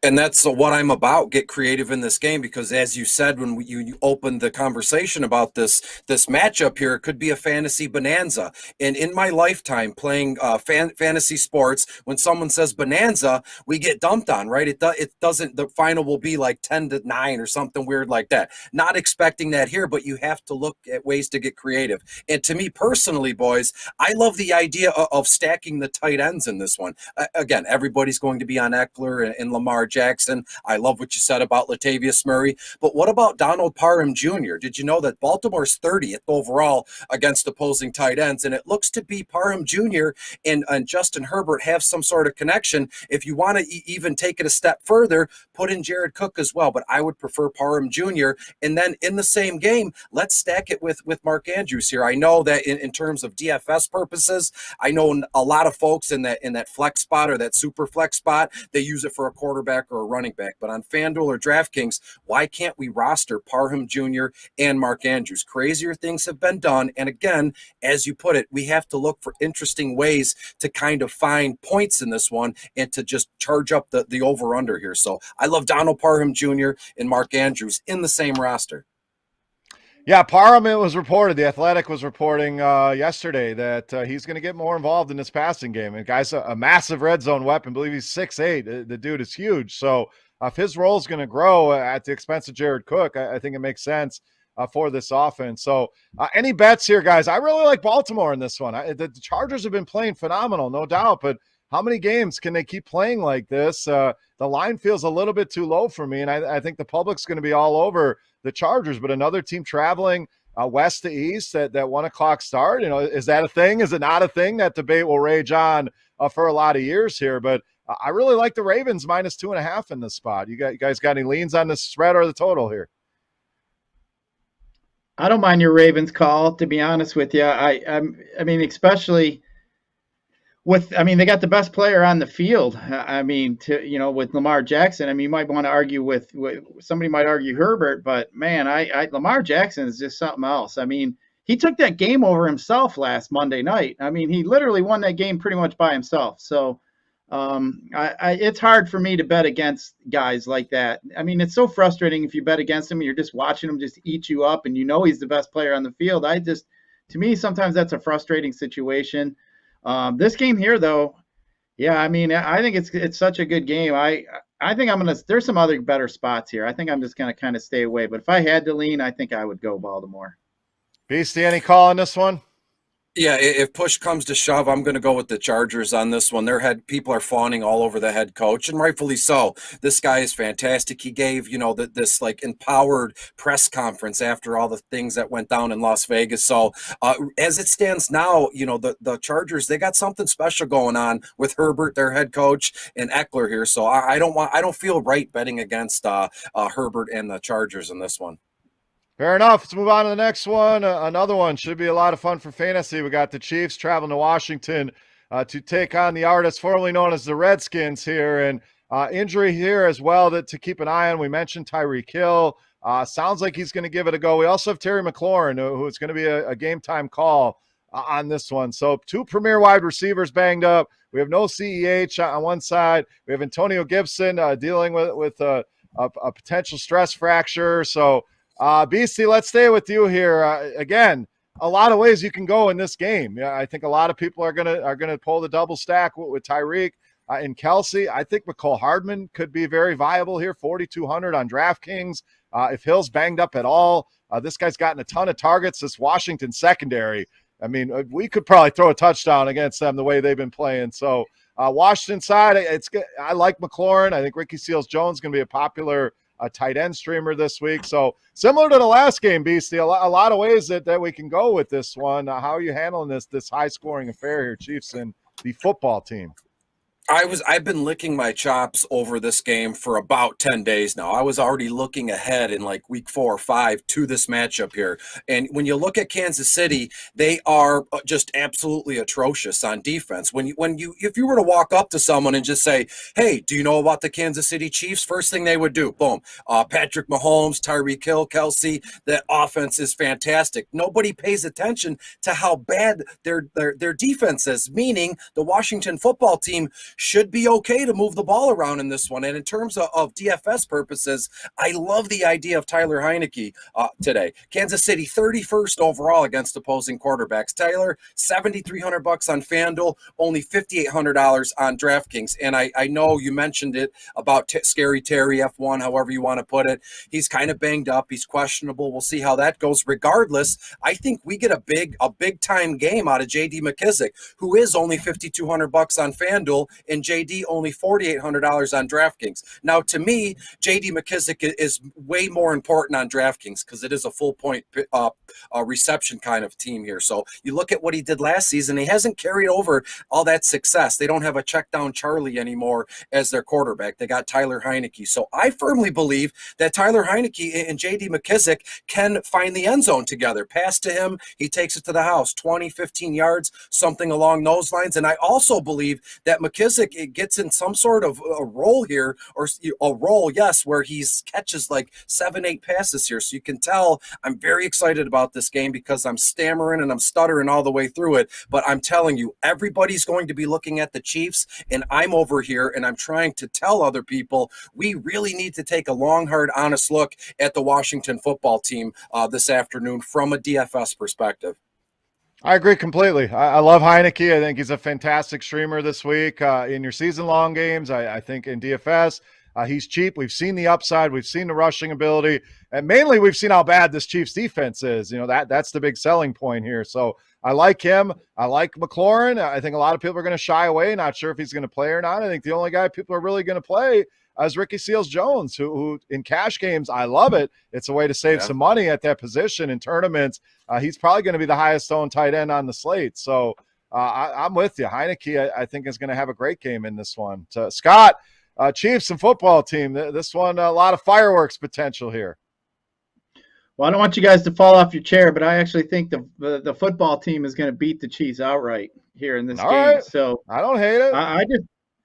And that's what I'm about. Get creative in this game because, as you said when you opened the conversation about this matchup here, it could be a fantasy bonanza. And in my lifetime playing fantasy sports, when someone says bonanza, we get dumped on, right? It doesn't. The final will be like 10-9 or something weird like that. Not expecting that here, but you have to look at ways to get creative. And to me personally, boys, I love the idea of stacking the tight ends in this one. Again, everybody's going to be on Eckler and Lamar Jackson. I love what you said about Latavius Murray. But what about Donald Parham Jr.? Did you know that Baltimore's 30th overall against opposing tight ends? And it looks to be Parham Jr. and Justin Herbert have some sort of connection. If you want to even take it a step further, put in Jared Cook as well. But I would prefer Parham Jr. And then in the same game, let's stack it with Mark Andrews here. I know that in terms of DFS purposes, I know a lot of folks in that flex spot or that super flex spot, they use it for a quarterback or a running back. But on FanDuel or DraftKings, why can't we roster Parham Jr. and Mark Andrews? Crazier things have been done. And again, as you put it, we have to look for interesting ways to kind of find points in this one and to just charge up the over-under here. So I love Donald Parham Jr. and Mark Andrews in the same roster. Yeah, Parham, it was reported, The Athletic was reporting yesterday that he's going to get more involved in this passing game. And guy's a massive red zone weapon. I believe he's 6'8". The dude is huge. So if his role is going to grow at the expense of Jared Cook, I think it makes sense for this offense. So any bets here, guys? I really like Baltimore in this one. The Chargers have been playing phenomenal, no doubt, but how many games can they keep playing like this? The line feels a little bit too low for me, and I think the public's going to be all over the Chargers, but another team traveling west to east at that 1 o'clock start, is that a thing? Is it not a thing? That debate will rage on for a lot of years here, but I really like the Ravens minus 2.5 in this spot. You guys got any leans on the spread or the total here? I don't mind your Ravens call, to be honest with you. I mean, especially they got the best player on the field. With Lamar Jackson, you might want to argue with somebody might argue Herbert, but man, Lamar Jackson is just something else. He took that game over himself last Monday night. He literally won that game pretty much by himself. So it's hard for me to bet against guys like that. It's so frustrating if you bet against him and you're just watching him just eat you up and he's the best player on the field. To me, sometimes that's a frustrating situation. This game here, though, Yeah, I mean, I think it's such a good game. I think I'm gonna. There's some other better spots here. I think I'm just gonna kind of stay away. But if I had to lean, I think I would go Baltimore. Beastie, any call on this one? Yeah, if push comes to shove, I'm going to go with the Chargers on this one. People are fawning all over the head coach, and rightfully so. This guy is fantastic. He gave, this like empowered press conference after all the things that went down in Las Vegas. So as it stands now, the Chargers, they got something special going on with Herbert, their head coach, and Eckler here. So I don't feel right betting against Herbert and the Chargers in this one. Fair enough. Let's move on to the next one. Another one should be a lot of fun for fantasy. We got the Chiefs traveling to Washington to take on the artists formerly known as the Redskins here. And injury here as well to keep an eye on. We mentioned Tyreek Hill. Sounds like he's going to give it a go. We also have Terry McLaurin, who is going to be a game time call on this one. So 2 premier wide receivers banged up. We have no CEH on one side. We have Antonio Gibson dealing with a potential stress fracture. So Beastie, let's stay with you here. Again, a lot of ways you can go in this game. Yeah, I think a lot of people are gonna pull the double stack with Tyreek and Kelsey. I think McCole Hardman could be very viable here, 4,200 on DraftKings. If Hill's banged up at all, this guy's gotten a ton of targets. This Washington secondary, I mean, we could probably throw a touchdown against them the way they've been playing. So Washington side, I like McLaurin. I think Ricky Seals-Jones is going to be a popular tight end streamer this week. So similar to the last game, Beastie, a lot of ways that we can go with this one. How are you handling this high scoring affair here, Chiefs and the football team? I've been licking my chops over this game for about 10 days now. I was already looking ahead in like week 4 or 5 to this matchup here. And when you look at Kansas City, they are just absolutely atrocious on defense. If you were to walk up to someone and just say, "Hey, do you know about the Kansas City Chiefs?" First thing they would do, boom, Patrick Mahomes, Tyreek Hill, Kelsey, that offense is fantastic. Nobody pays attention to how bad their defense is, meaning the Washington football team should be okay to move the ball around in this one. And in terms of DFS purposes, I love the idea of Tyler Heineke today. Kansas City 31st overall against opposing quarterbacks. Tyler, $7,300 on FanDuel, only $5,800 on DraftKings. And I know you mentioned it about Scary Terry F1, however you want to put it. He's kind of banged up. He's questionable. We'll see how that goes. Regardless, I think we get a big time game out of J.D. McKissic, who is only $5,200 on FanDuel, and JD only $4,800 on DraftKings. Now, to me, JD McKissic is way more important on DraftKings because it is a full point reception kind of team here. So you look at what he did last season, he hasn't carried over all that success. They don't have a check down Charlie anymore as their quarterback. They got Tyler Heineke. So I firmly believe that Tyler Heineke and JD McKissic can find the end zone together. Pass to him, he takes it to the house, 20, 15 yards, something along those lines. And I also believe that McKissic gets in some sort of a role here, or a role, yes, where he's catches like 7-8 passes here. So you can tell I'm very excited about this game because I'm stammering and I'm stuttering all the way through it. But I'm telling you, everybody's going to be looking at the Chiefs, and I'm over here and I'm trying to tell other people we really need to take a long, hard, honest look at the Washington football team this afternoon from a DFS perspective. I agree completely. I love Heineke. I think he's a fantastic streamer this week in your season-long games. I think in DFS, he's cheap. We've seen the upside. We've seen the rushing ability. And mainly we've seen how bad this Chiefs defense is. That's the big selling point here. So I like him. I like McLaurin. I think a lot of people are going to shy away, not sure if he's going to play or not. I think the only guy people are really going to play as Ricky Seals-Jones, who in cash games, I love it. It's a way to save some money at that position in tournaments. He's probably going to be the highest owned tight end on the slate. So I'm with you. Heineke, I think, is going to have a great game in this one. Scott, Chiefs and football team, this one, a lot of fireworks potential here. Well, I don't want you guys to fall off your chair, but I actually think the football team is going to beat the Chiefs outright here in this game. Right. So I don't hate it.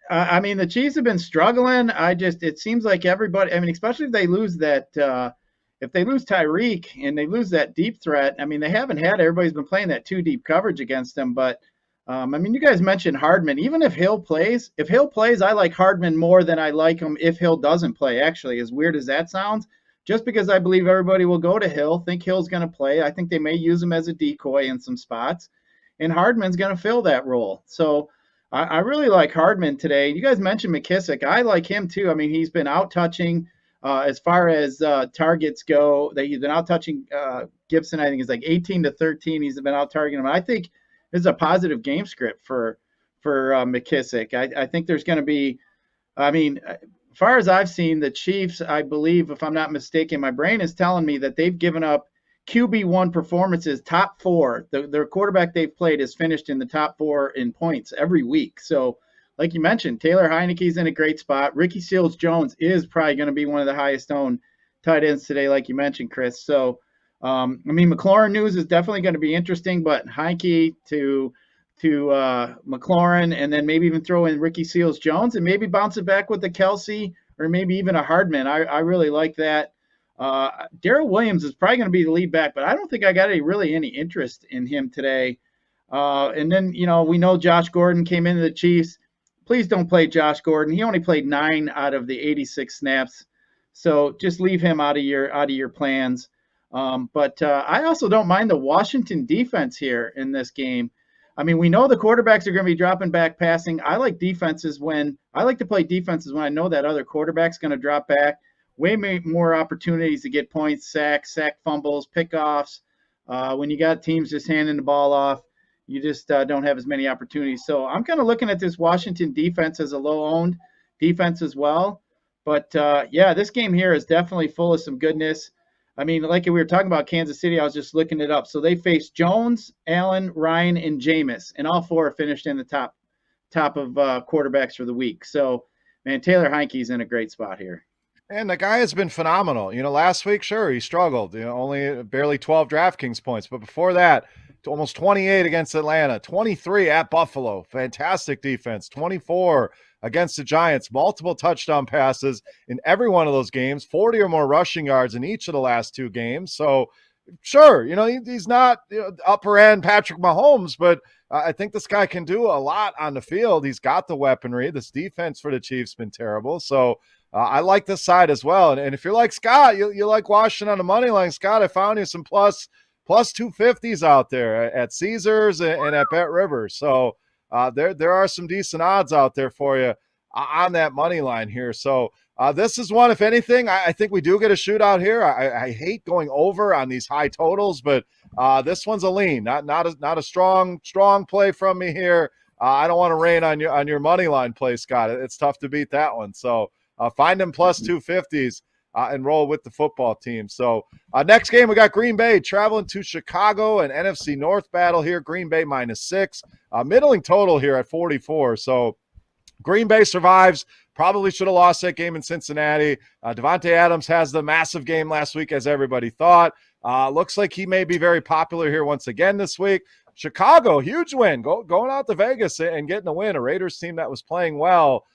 I mean, the Chiefs have been struggling. It seems like everybody, I mean, especially if they lose if they lose Tyreek and they lose that deep threat, I mean, they haven't had, everybody's been playing that 2 deep coverage against them. But, I mean, you guys mentioned Hardman. Even if Hill plays, I like Hardman more than I like him if Hill doesn't play, actually, as weird as that sounds. Just because I believe everybody will go to Hill, think Hill's going to play. I think they may use him as a decoy in some spots. And Hardman's going to fill that role. So, I really like Hardman today. You guys mentioned McKissick. I like him too. I mean, he's been out touching as far as targets go. That he's been out touching Gibson. I think is like 18 to 13. He's been out targeting him. I think this is a positive game script for McKissick. I think there's going to be. I mean, as far as I've seen, the Chiefs, I believe, if I'm not mistaken, my brain is telling me that they've given up QB1 performances, top four. Their quarterback they've played has finished in the top four in points every week. So, like you mentioned, Taylor Heineke's in a great spot. Ricky Seals-Jones is probably going to be one of the highest owned tight ends today, like you mentioned, Chris. So, I mean, McLaurin news is definitely going to be interesting, but Heineke to McLaurin, and then maybe even throw in Ricky Seals-Jones and maybe bounce it back with the Kelsey or maybe even a Hardman. I really like that. Darrell Williams is probably going to be the lead back, but I don't think I got any interest in him today. And then, we know Josh Gordon came into the Chiefs. Please don't play Josh Gordon. He only played 9 out of the 86 snaps. So just leave him out of your plans. But I also don't mind the Washington defense here in this game. I mean, we know the quarterbacks are going to be dropping back passing. I like to play defenses when I know that other quarterback's going to drop back. Way more opportunities to get points, sack fumbles, pickoffs. When you got teams just handing the ball off, you just don't have as many opportunities. So I'm kind of looking at this Washington defense as a low-owned defense as well. But, this game here is definitely full of some goodness. I mean, like we were talking about Kansas City, I was just looking it up. So they faced Jones, Allen, Ryan, and Jameis, and all four finished in the top of quarterbacks for the week. So, man, Taylor Heineke's in a great spot here. And the guy has been phenomenal. Last week, sure, he struggled. Only barely 12 DraftKings points. But before that, almost 28 against Atlanta, 23 at Buffalo. Fantastic defense. 24 against the Giants. Multiple touchdown passes in every one of those games. 40 or more rushing yards in each of the last 2 games. So, sure, he's not upper end Patrick Mahomes, but I think this guy can do a lot on the field. He's got the weaponry. This defense for the Chiefs been terrible. So, I like this side as well. And if you're like Scott, you like Washington on the money line. Scott, I found you some plus 250s out there at Caesars and at Bet Rivers. So there are some decent odds out there for you on that money line here. So this is one, if anything, I think we do get a shootout here. I hate going over on these high totals, but this one's a lean, not a strong play from me here. I don't want to rain on your money line play, Scott. It's tough to beat that one. So find them plus 250s and roll with the football team. So next game, we got Green Bay traveling to Chicago, an NFC North battle here. Green Bay -6, middling total here at 44. So Green Bay survives. Probably should have lost that game in Cincinnati. Devontae Adams has the massive game last week, as everybody thought. Looks like he may be very popular here once again this week. Chicago, huge win, going out to Vegas and getting a win. A Raiders team that was playing well.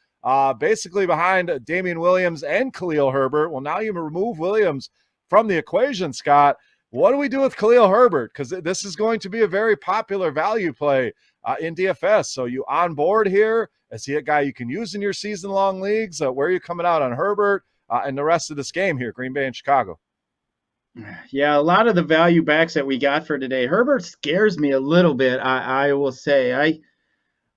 Basically behind Damian Williams and Khalil Herbert. Well, now you remove Williams from the equation, Scott. What do we do with Khalil Herbert? Because this is going to be a very popular value play in DFS. So you on board here? Is he a guy you can use in your season-long leagues? Where are you coming out on Herbert and the rest of this game here, Green Bay and Chicago? Yeah, a lot of the value backs that we got for today. Herbert scares me a little bit, I will say.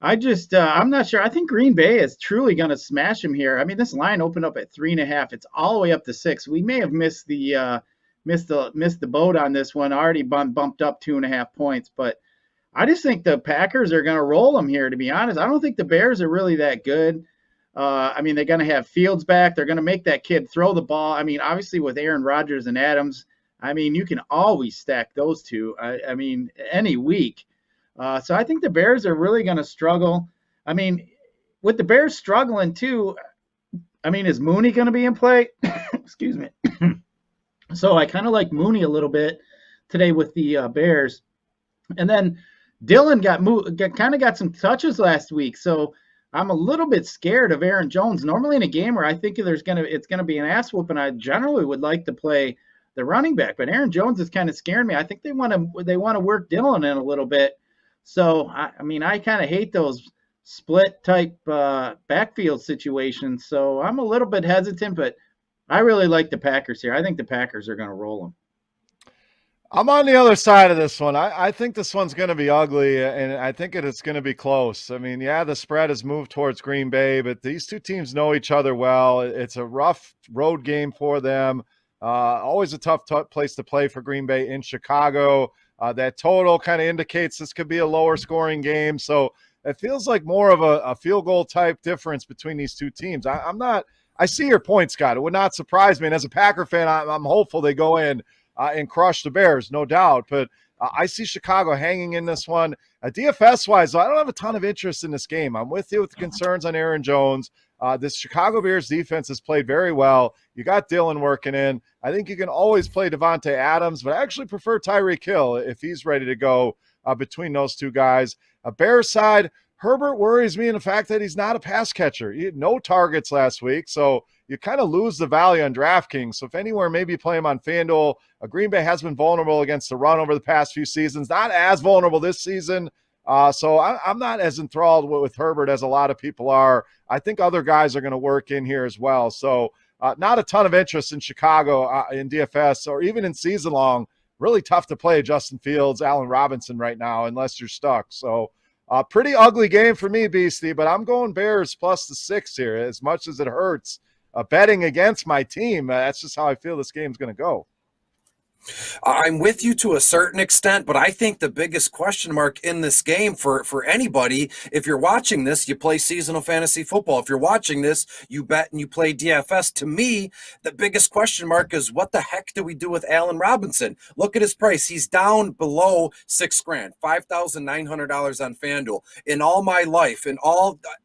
I'm not sure. I think Green Bay is truly going to smash him here. I mean, this line opened up at 3.5. It's all the way up to 6. We may have missed the boat on this one. Already bumped up 2.5 points, but I just think the Packers are going to roll them here. To be honest, I don't think the Bears are really that good. I mean, they're going to have Fields back. They're going to make that kid throw the ball. I mean, obviously with Aaron Rodgers and Adams, I mean, you can always stack those two. I mean, any week. So I think the Bears are really going to struggle. I mean, with the Bears struggling too, I mean, is Mooney going to be in play? Excuse me. So I kind of like Mooney a little bit today with the Bears. And then Dillon got some touches last week. So I'm a little bit scared of Aaron Jones. Normally in a game where I think it's going to be an ass whooping, I generally would like to play the running back. But Aaron Jones is kind of scaring me. I think they want to work Dillon in a little bit. So, I mean, I kind of hate those split type backfield situations. So I'm a little bit hesitant, but I really like the Packers here. I think the Packers are going to roll them. I'm on the other side of this one. I think this one's going to be ugly, and I think it's going to be close. I mean, yeah, the spread has moved towards Green Bay, but these two teams know each other well. It's a rough road game for them. Always a tough place to play for Green Bay in Chicago. That total kind of indicates this could be a lower scoring game. So it feels like more of a field goal type difference between these two teams. I'm not – I see your point, Scott. It would not surprise me. And as a Packer fan, I'm hopeful they go in and crush the Bears, no doubt. But I see Chicago hanging in this one. DFS-wise, I don't have a ton of interest in this game. I'm with you with the concerns on Aaron Jones. This Chicago Bears defense has played very well. You got Dillon working in. I think you can always play Devontae Adams, but I actually prefer Tyreek Hill if he's ready to go between those two guys. Bears side, Herbert worries me in the fact that he's not a pass catcher. He had no targets last week, so you kind of lose the value on DraftKings. So if anywhere, maybe play him on FanDuel. Green Bay has been vulnerable against the run over the past few seasons. Not as vulnerable this season. So I'm not as enthralled with Herbert as a lot of people are. I think other guys are going to work in here as well. So not a ton of interest in Chicago in DFS or even in season long. Really tough to play Justin Fields, Allen Robinson right now unless you're stuck. So pretty ugly game for me, Beastie, but I'm going Bears plus the 6 here as much as it hurts. Betting against my team, that's just how I feel this game's going to go. I'm with you to a certain extent, but I think the biggest question mark in this game for anybody, if you're watching this, you play seasonal fantasy football. If you're watching this, you bet and you play DFS. To me, the biggest question mark is what the heck do we do with Allen Robinson? Look at his price. He's down below $6,000, $5,900 on FanDuel. In all my life,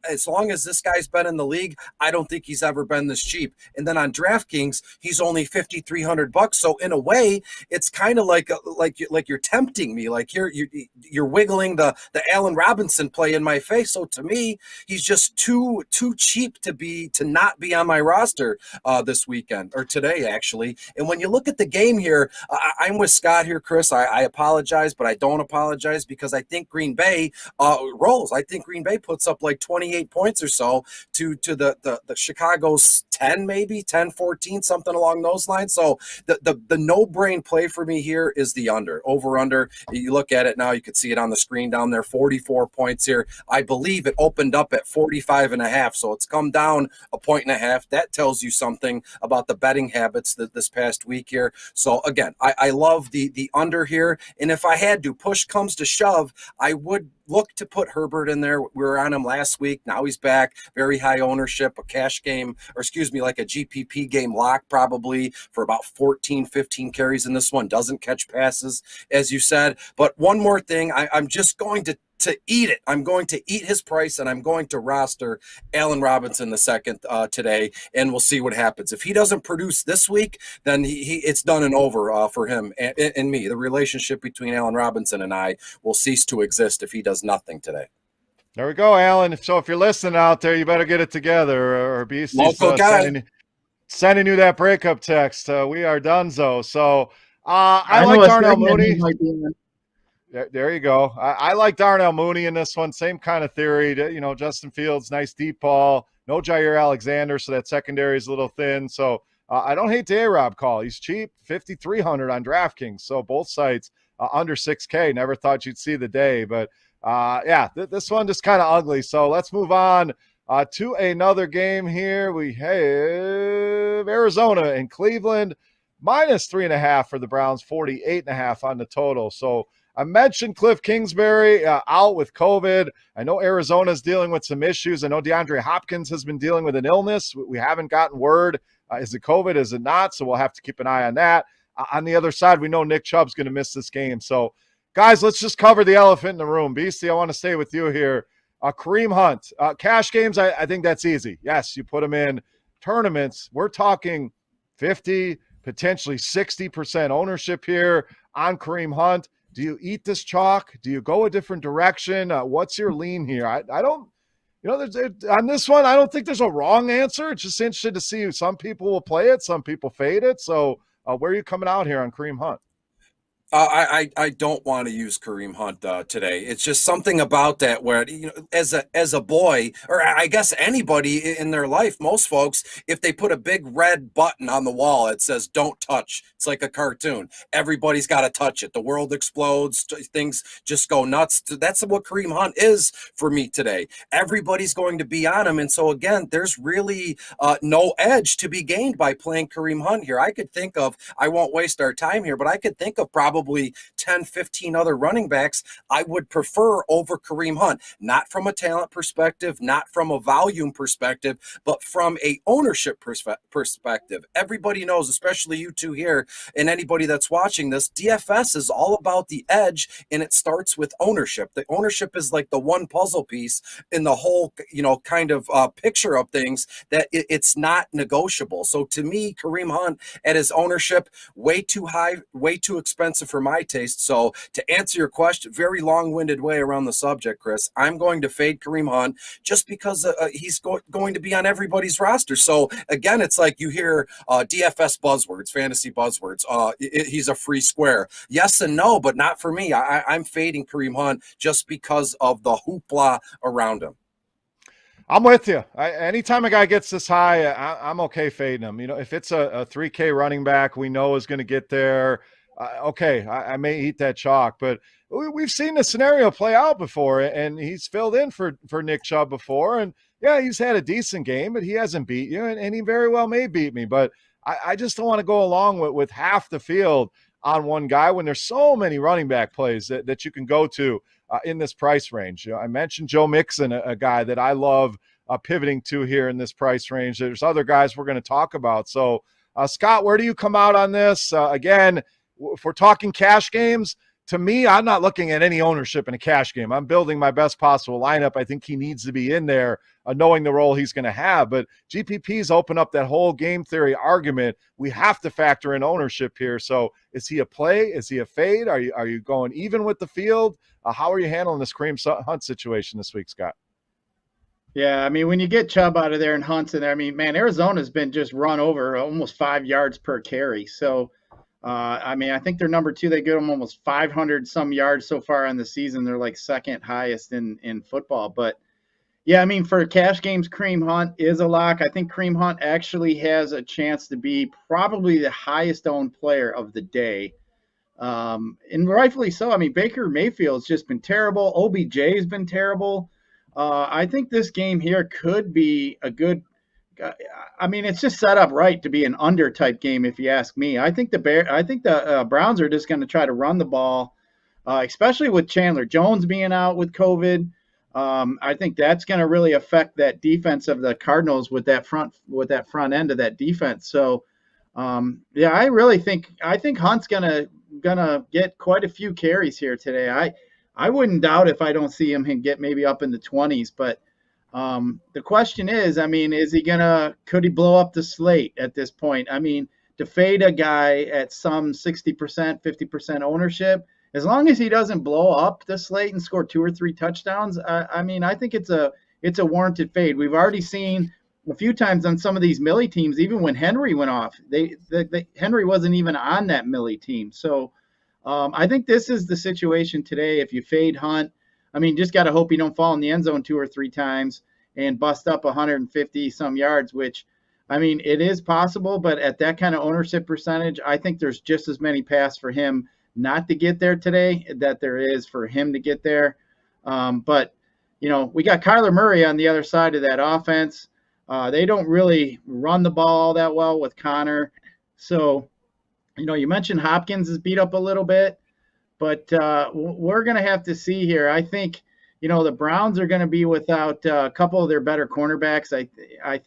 as long as this guy's been in the league, I don't think he's ever been this cheap. And then on DraftKings, he's only $5,300. So in a way, it's kind of like you're tempting me, like you're wiggling the Allen Robinson play in my face. So to me, he's just too cheap to not be on my roster this weekend or today actually. And when you look at the game here, I'm with Scott here, Chris. I apologize, but I don't apologize because I think Green Bay rolls. I think Green Bay puts up like 28 points or so to the Chicago's 10, maybe 10, 14, something along those lines. So the no-brain play for me here is the over under. You look at it now, you can see it on the screen down there, 44 points here. I believe it opened up at 45.5, so it's come down a point and a half. That tells you something about the betting habits this past week here. So again, I love the under here, and if I had to, push comes to shove, I would look to put Herbert in there. We were on him last week. Now he's back. Very high ownership, a cash game, or excuse me, like a GPP game lock probably for about 14, 15 carries in this one. Doesn't catch passes, as you said. But one more thing, I'm just going to eat it. I'm going to eat his price, and I'm going to roster Allen Robinson the second today, and we'll see what happens. If he doesn't produce this week, then it's done and over for him and me. The relationship between Allen Robinson and I will cease to exist if he does nothing today. There we go, Alan. So if you're listening out there, you better get it together, or Beastie's local guy sending you that breakup text. We are donezo. So I like Darnell Mooney. There you go. I like Darnell Mooney in this one. Same kind of theory. Justin Fields, nice deep ball. No Jair Alexander, so that secondary is a little thin. So I don't hate the A-Rob call. He's cheap, $5,300 on DraftKings. So both sites under $6K. Never thought you'd see the day. But, this one just kind of ugly. So let's move on to another game here. We have Arizona and Cleveland. -3.5 for the Browns, 48.5 on the total. So I mentioned Cliff Kingsbury out with COVID. I know Arizona's dealing with some issues. I know DeAndre Hopkins has been dealing with an illness. We haven't gotten word. Is it COVID? Is it not? So we'll have to keep an eye on that. On the other side, we know Nick Chubb's going to miss this game. So, guys, let's just cover the elephant in the room. Beastie, I want to stay with you here. Kareem Hunt. Cash games, I think that's easy. Yes, you put them in tournaments. We're talking 50, potentially 60% ownership here on Kareem Hunt. Do you eat this chalk? Do you go a different direction? What's your lean here? I don't, on this one, I don't think there's a wrong answer. It's just interesting to see. Some people will play it. Some people fade it. So where are you coming out here on Kareem Hunt? I don't want to use Kareem Hunt today. It's just something about that where, as a boy, or I guess anybody in their life, most folks, if they put a big red button on the wall, it says "Don't touch." It's like a cartoon. Everybody's got to touch it. The world explodes. Things just go nuts. That's what Kareem Hunt is for me today. Everybody's going to be on him, and so again, there's really no edge to be gained by playing Kareem Hunt here. I could think of. I won't waste our time here, but I could think of probably 10, 15 other running backs I would prefer over Kareem Hunt, not from a talent perspective, not from a volume perspective, but from a ownership perspective. Everybody knows, especially you two here and anybody that's watching this, DFS is all about the edge, and it starts with ownership. The ownership is like the one puzzle piece in the whole, kind of picture of things that it's not negotiable. So to me, Kareem Hunt at his ownership, way too high, way too expensive for my taste. So to answer your question, very long-winded way around the subject, Chris, I'm going to fade Kareem Hunt just because he's going to be on everybody's roster. So again, it's like you hear DFS buzzwords, fantasy buzzwords. He's a free square. Yes and no, but not for me. I'm fading Kareem Hunt just because of the hoopla around him. I'm with you. Anytime a guy gets this high, I'm okay fading him. If it's a 3K running back we know is going to get there, okay, I may eat that chalk. But we've seen the scenario play out before, and he's filled in for Nick Chubb before. And, yeah, he's had a decent game, but he hasn't beat you, and he very well may beat me. But I just don't want to go along with half the field on one guy when there's so many running back plays that you can go to in this price range. I mentioned Joe Mixon, a guy that I love pivoting to here in this price range. There's other guys we're going to talk about. So, Scott, where do you come out on this? Again, if we're talking cash games, to me, I'm not looking at any ownership in a cash game. I'm building my best possible lineup. I think he needs to be in there, knowing the role he's going to have. But GPPs open up that whole game theory argument. We have to factor in ownership here. So is he a play? Is he a fade? Are you going even with the field? How are you handling this Kareem Hunt situation this week, Scott? Yeah, I mean, when you get Chubb out of there and Hunt's in there, I mean, man, Arizona's been just run over almost 5 yards per carry. So, I mean, I think they're number 2. They get them almost 500 some yards so far in the season. They're like second highest in football. But yeah, I mean, for cash games, Kareem Hunt is a lock. I think Kareem Hunt actually has a chance to be probably the highest owned player of the day. And rightfully so. I mean, Baker Mayfield's just been terrible. OBJ has been terrible. I think this game here could be a good. I mean, it's just set up right to be an under type game, if you ask me. I think the Browns are just going to try to run the ball, especially with Chandler Jones being out with COVID. I think that's going to really affect that defense of the Cardinals with that front end of that defense. So, yeah, I think Hunt's gonna get quite a few carries here today. I wouldn't doubt if I don't see him get maybe up in the 20s, but the question is, I mean, could he blow up the slate at this point? I mean, to fade a guy at some 60%, 50% ownership, as long as he doesn't blow up the slate and score 2 or 3 touchdowns, I mean, I think it's a warranted fade. We've already seen a few times on some of these Millie teams, even when Henry went off, Henry wasn't even on that Millie team. So I think this is the situation today. If you fade Hunt, I mean, just got to hope you don't fall in the end zone 2 or 3 times and bust up 150 some yards, which, I mean, it is possible, but at that kind of ownership percentage, I think there's just as many paths for him not to get there today that there is for him to get there. But, we got Kyler Murray on the other side of that offense. They don't really run the ball all that well with Connor. So, you mentioned Hopkins is beat up a little bit, but we're going to have to see here. I think, the Browns are going to be without a couple of their better cornerbacks. I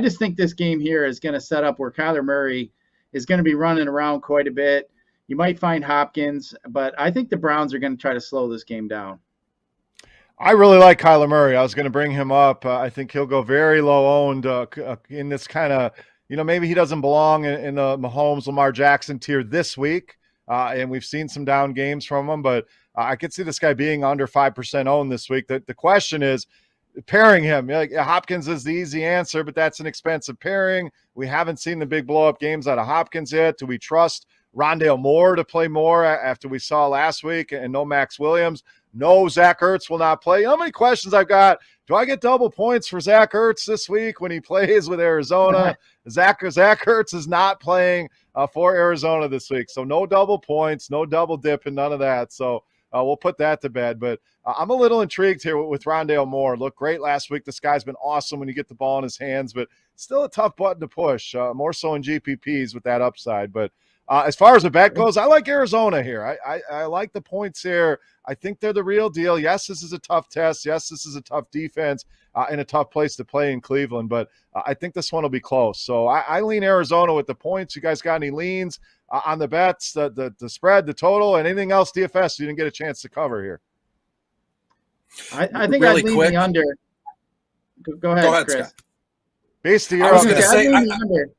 just think this game here is going to set up where Kyler Murray is going to be running around quite a bit. You might find Hopkins, but I think the Browns are going to try to slow this game down. I really like Kyler Murray. I was going to bring him up. I think he'll go very low owned in this kind of, maybe he doesn't belong in the Mahomes, Lamar Jackson tier this week. And we've seen some down games from him, but I could see this guy being under 5% owned this week. The question is, pairing him. Like, Hopkins is the easy answer, but that's an expensive pairing. We haven't seen the big blow-up games out of Hopkins yet. Do we trust Rondale Moore to play more after we saw last week and no Max Williams? No, Zach Ertz will not play. You know how many questions I've got? Do I get double points for Zach Ertz this week when he plays with Arizona? Zach Ertz is not playing for Arizona this week. So no double points, no double dip, and none of that. So we'll put that to bed. But I'm a little intrigued here with Rondale Moore. Looked great last week. This guy's been awesome when you get the ball in his hands, but still a tough button to push, more so in GPPs with that upside. But as far as the bet goes, I like Arizona here. I like the points here. I think they're the real deal. Yes, this is a tough test. Yes, this is a tough defense and a tough place to play in Cleveland, but I think this one will be close. So I lean Arizona with the points. You guys got any leans on the bets, the spread, the total, and anything else DFS you didn't get a chance to cover here? I think really I'd lean the under. Go ahead, Chris. Scott. Beastie, I was going to say, under.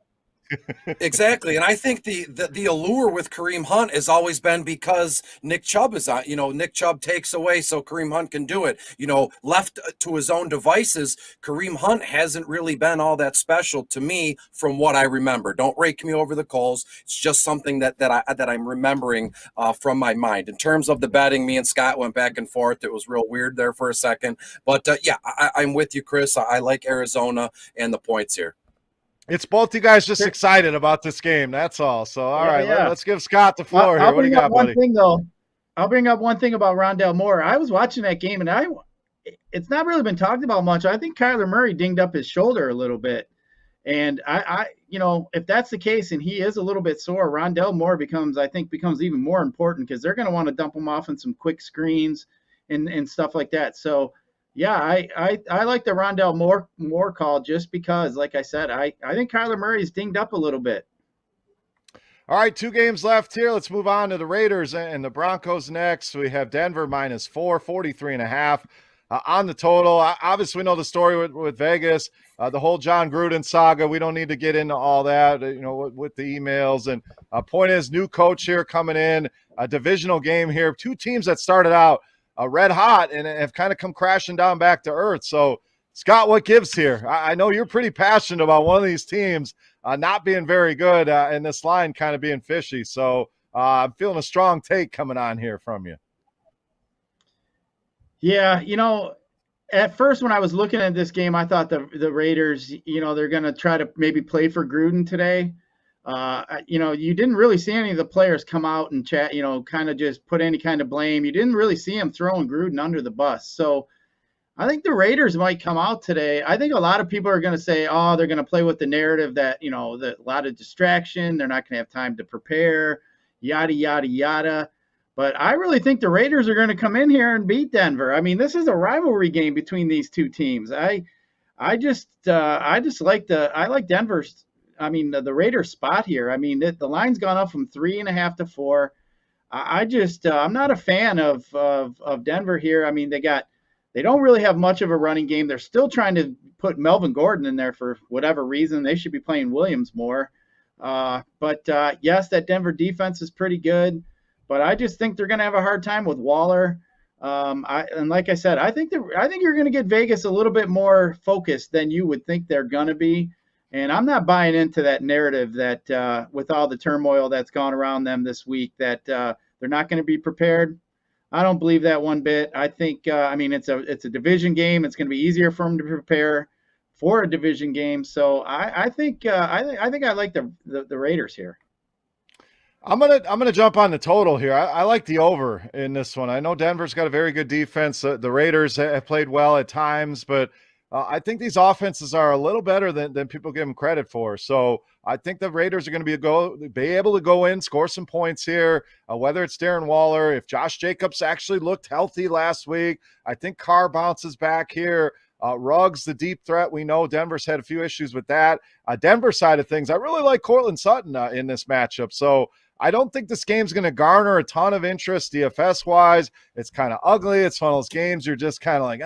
Exactly, and I think the allure with Kareem Hunt has always been because Nick Chubb is on. Nick Chubb takes away so Kareem Hunt can do it. Left to his own devices, Kareem Hunt hasn't really been all that special to me from what I remember. Don't rake me over the coals. It's just something that I'm remembering from my mind. In terms of the betting, me and Scott went back and forth. It was real weird there for a second, but yeah, I'm with you, Chris. I like Arizona and the points here. It's both you guys just excited about this game. That's all. So, all right, let's give Scott the floor here. What do you got, buddy? I'll bring up one thing about Rondale Moore. I was watching that game, and it's not really been talked about much. I think Kyler Murray dinged up his shoulder a little bit. And I if that's the case and he is a little bit sore, Rondale Moore becomes even more important because they're going to want to dump him off in some quick screens and stuff like that. So, yeah, I like the Rondale Moore call just because, like I said, I think Kyler Murray's dinged up a little bit. All right, 2 games left here. Let's move on to the Raiders and the Broncos next. We have Denver -4, 43.5 on the total. Obviously, we know the story with Vegas, the whole John Gruden saga. We don't need to get into all that, with the emails. And point is, new coach here coming in, a divisional game here. 2 teams that started out red hot and have kind of come crashing down back to earth. So, Scott, what gives here? I know you're pretty passionate about one of these teams not being very good and this line kind of being fishy. So I'm feeling a strong take coming on here from you. Yeah, at first when I was looking at this game, I thought the Raiders, they're going to try to maybe play for Gruden today. You didn't really see any of the players come out and chat, kind of just put any kind of blame. You didn't really see him throwing Gruden under the bus. So I think the Raiders might come out today. I think a lot of people are going to say, oh, they're going to play with the narrative that, a lot of distraction. They're not going to have time to prepare, yada, yada, yada. But I really think the Raiders are going to come in here and beat Denver. I mean, this is a rivalry game between these two teams. I like Denver's. I mean, the Raiders spot here. I mean, the line's gone up from 3.5 to 4. I'm not a fan of Denver here. I mean, they don't really have much of a running game. They're still trying to put Melvin Gordon in there for whatever reason. They should be playing Williams more. But yes, that Denver defense is pretty good, but I just think they're going to have a hard time with Waller. And like I said, I think you're going to get Vegas a little bit more focused than you would think they're going to be. And I'm not buying into that narrative that with all the turmoil that's gone around them this week that they're not going to be prepared. I don't believe that one bit. I think it's a division game. It's going to be easier for them to prepare for a division game. So I think I like the Raiders here. I'm gonna jump on the total here. I like the over in this one. I know Denver's got a very good defense. The Raiders have played well at times, but I think these offenses are a little better than people give them credit for. So I think the Raiders are going to be able to go in, score some points here, whether it's Darren Waller, if Josh Jacobs actually looked healthy last week. I think Carr bounces back here. Ruggs, the deep threat, we know Denver's had a few issues with that. Denver side of things, I really like Cortland Sutton in this matchup. So I don't think this game's going to garner a ton of interest DFS-wise. It's kind of ugly. It's one of those games you're just kind of like,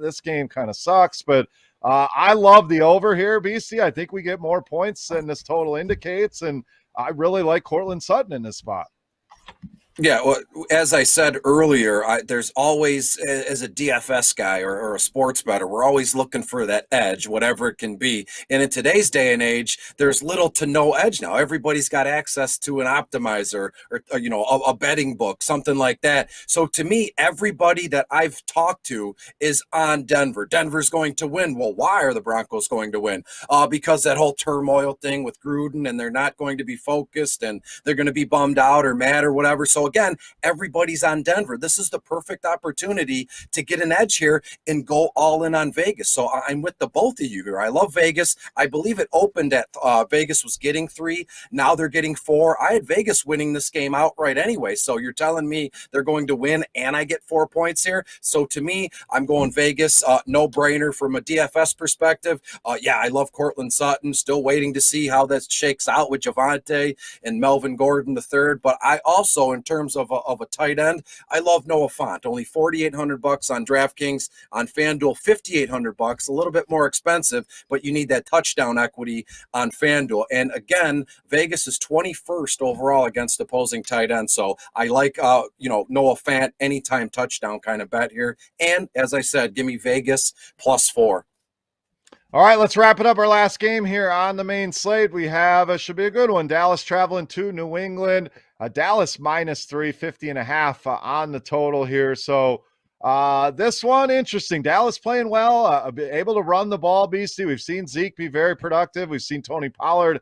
this game kind of sucks. But I love the over here, Beastie. I think we get more points than this total indicates, and I really like Cortland Sutton in this spot. Yeah, well, as I said earlier, there's always, as a DFS guy or a sports bettor, we're always looking for that edge, whatever it can be. And in today's day and age, there's little to no edge now. Everybody's got access to an optimizer or a betting book, something like that. So to me, everybody that I've talked to is on Denver. Denver's going to win. Well, why are the Broncos going to win? Because that whole turmoil thing with Gruden, and they're not going to be focused, and they're going to be bummed out or mad or whatever. So again, everybody's on Denver. This is the perfect opportunity to get an edge here and go all in on Vegas. So I'm with the both of you here. I love Vegas. I believe it opened at Vegas was getting 3. Now they're getting 4. I had Vegas winning this game outright anyway. So you're telling me they're going to win and I get 4 points here. So to me, I'm going Vegas. No brainer from a DFS perspective. Yeah, I love Cortland Sutton. Still waiting to see how that shakes out with Javonte and Melvin Gordon III. But I also, in terms of a tight end, I love Noah Fant. Only $4,800 on DraftKings. On FanDuel, $5,800. A little bit more expensive, but you need that touchdown equity on FanDuel. And again, Vegas is 21st overall against opposing tight ends. So I like Noah Fant anytime touchdown kind of bet here. And as I said, give me Vegas +4. All right, let's wrap it up. Our last game here on the main slate. We have should be a good one. Dallas traveling to New England. Dallas -3, 50.5 on the total here. So this one, interesting. Dallas playing well, able to run the ball, Beastie. We've seen Zeke be very productive. We've seen Tony Pollard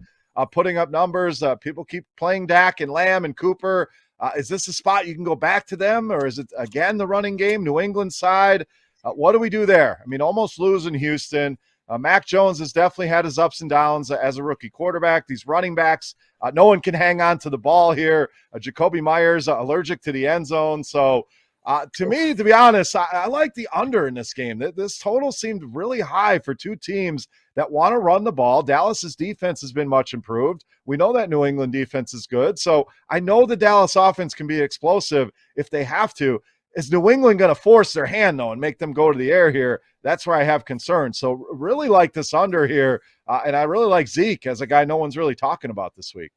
putting up numbers. People keep playing Dak and Lamb and Cooper. Is this a spot you can go back to them, or is it, again, the running game, New England side? What do we do there? I mean, almost losing Houston. Mac Jones has definitely had his ups and downs as a rookie quarterback. These running backs, no one can hang on to the ball here. Jacoby Myers allergic to the end zone. So to me, to be honest, I like the under in this game. This total seemed really high for two teams that want to run the ball. Dallas's defense has been much improved. We know that New England defense is good. So I know the Dallas offense can be explosive if they have to. Is New England going to force their hand, though, and make them go to the air here? That's where I have concerns. So really like this under here, and I really like Zeke as a guy no one's really talking about this week.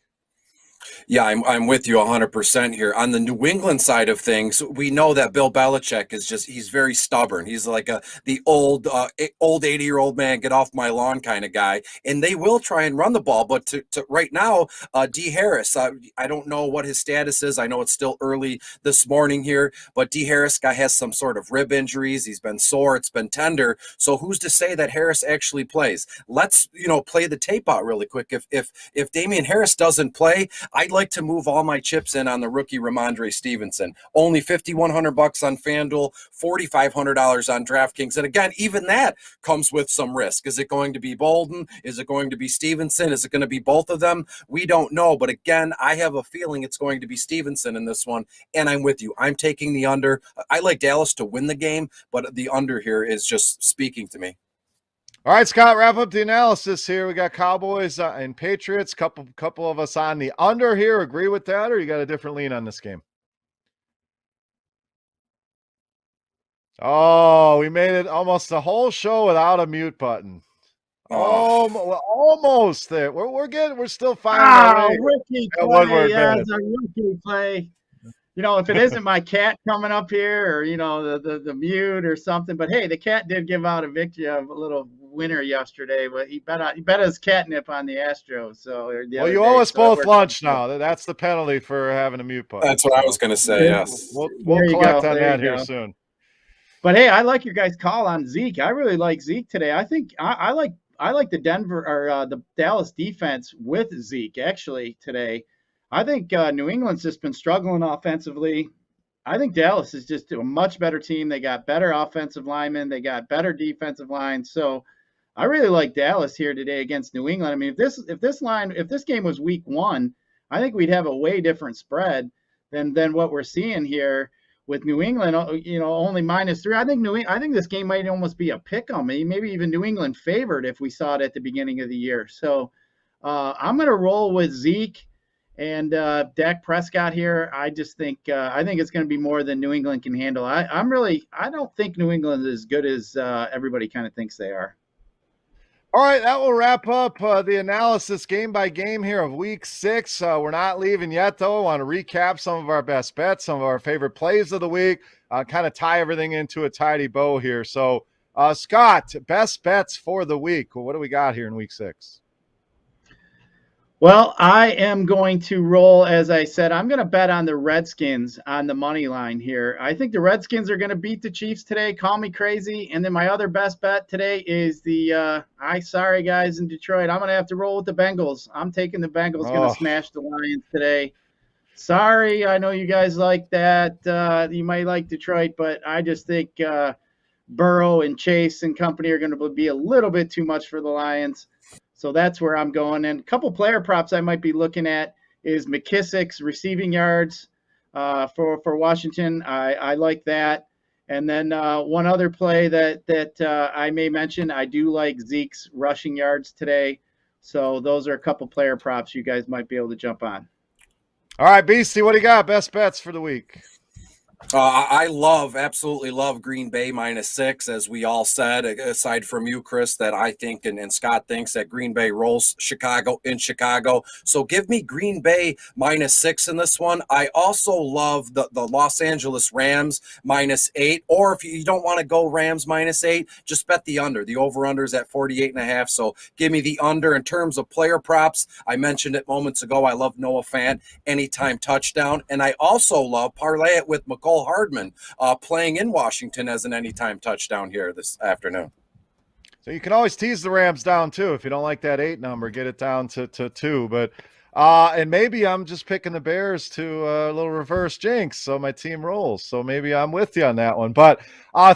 Yeah, I'm with you 100% here. On the New England side of things, we know that Bill Belichick is he's very stubborn. He's like the old 80-year-old man, get off my lawn kind of guy. And they will try and run the ball. But to right now, D. Harris, I don't know what his status is. I know it's still early this morning here, but D. Harris guy has some sort of rib injuries. He's been sore. It's been tender. So who's to say that Harris actually plays? Let's, play the tape out really quick. If Damian Harris doesn't play, I'd like to move all my chips in on the rookie Ramondre Stevenson. Only $5,100 on FanDuel, $4,500 on DraftKings. And again, even that comes with some risk. Is it going to be Bolden? Is it going to be Stevenson? Is it going to be both of them? We don't know. But again, I have a feeling it's going to be Stevenson in this one. And I'm with you. I'm taking the under. I like Dallas to win the game, but the under here is just speaking to me. All right, Scott, wrap up the analysis here. We got Cowboys and Patriots. Couple of us on the under here. Agree with that, or you got a different lean on this game? Oh, we made it almost the whole show without a mute button. Oh, we're almost there. We're still finding rookie play. Yeah, it's a rookie play. If it isn't my cat coming up here, or the mute or something. But hey, the cat did give out a victory of a little winner yesterday. But he bet his catnip on the Astros. So you owe us both lunch now. That's the penalty for having a mute button. That's what I was going to say. Yes, we'll collect on that here soon. But hey, I like your guys' call on Zeke. I really like Zeke today. I think I like the Denver or the Dallas defense with Zeke actually today. I think New England's just been struggling offensively. I think Dallas is just a much better team. They got better offensive linemen. They got better defensive lines. So I really like Dallas here today against New England. I mean, if this game was week 1, I think we'd have a way different spread than what we're seeing here with New England. Only -3. I think this game might almost be a pick on me. Maybe even New England favored if we saw it at the beginning of the year. So I'm going to roll with Zeke. And Dak Prescott here, I just think it's going to be more than New England can handle. I don't think New England is as good as everybody kind of thinks they are. All right, that will wrap up the analysis game by game here of week 6. We're not leaving yet, though. I want to recap some of our best bets, some of our favorite plays of the week, kind of tie everything into a tidy bow here. So, Scott, best bets for the week. Well, what do we got here in week 6? Well, I am going to roll, as I said, I'm going to bet on the Redskins on the money line here. I think the Redskins are going to beat the Chiefs today. Call me crazy. And then my other best bet today is the, sorry guys in Detroit, I'm going to have to roll with the Bengals. I'm taking the Bengals, going to smash the Lions today. Sorry, I know you guys like that. You might like Detroit, but I just think Burrow and Chase and company are going to be a little bit too much for the Lions. So that's where I'm going. And a couple player props I might be looking at is McKissick's receiving yards for Washington. I like that. And then one other play that I may mention, I do like Zeke's rushing yards today. So those are a couple player props you guys might be able to jump on. All right, Beastie, what do you got? Best bets for the week. I absolutely love Green Bay -6, as we all said, aside from you, Chris, that I think and Scott thinks that Green Bay rolls Chicago in Chicago. So give me Green Bay -6 in this one. I also love the Los Angeles Rams -8, or if you don't want to go Rams -8, just bet the under. The over-under is at 48.5. So give me the under. In terms of player props, I mentioned it moments ago. I love Noah Fant, anytime touchdown. And I also love parlay it with McCall Hardman playing in Washington as an anytime touchdown here this afternoon. So you can always tease the Rams down too. If you don't like that 8 number, get it down to 2. But and maybe I'm just picking the Bears to a little reverse jinx, so my team rolls. So maybe I'm with you on that one. But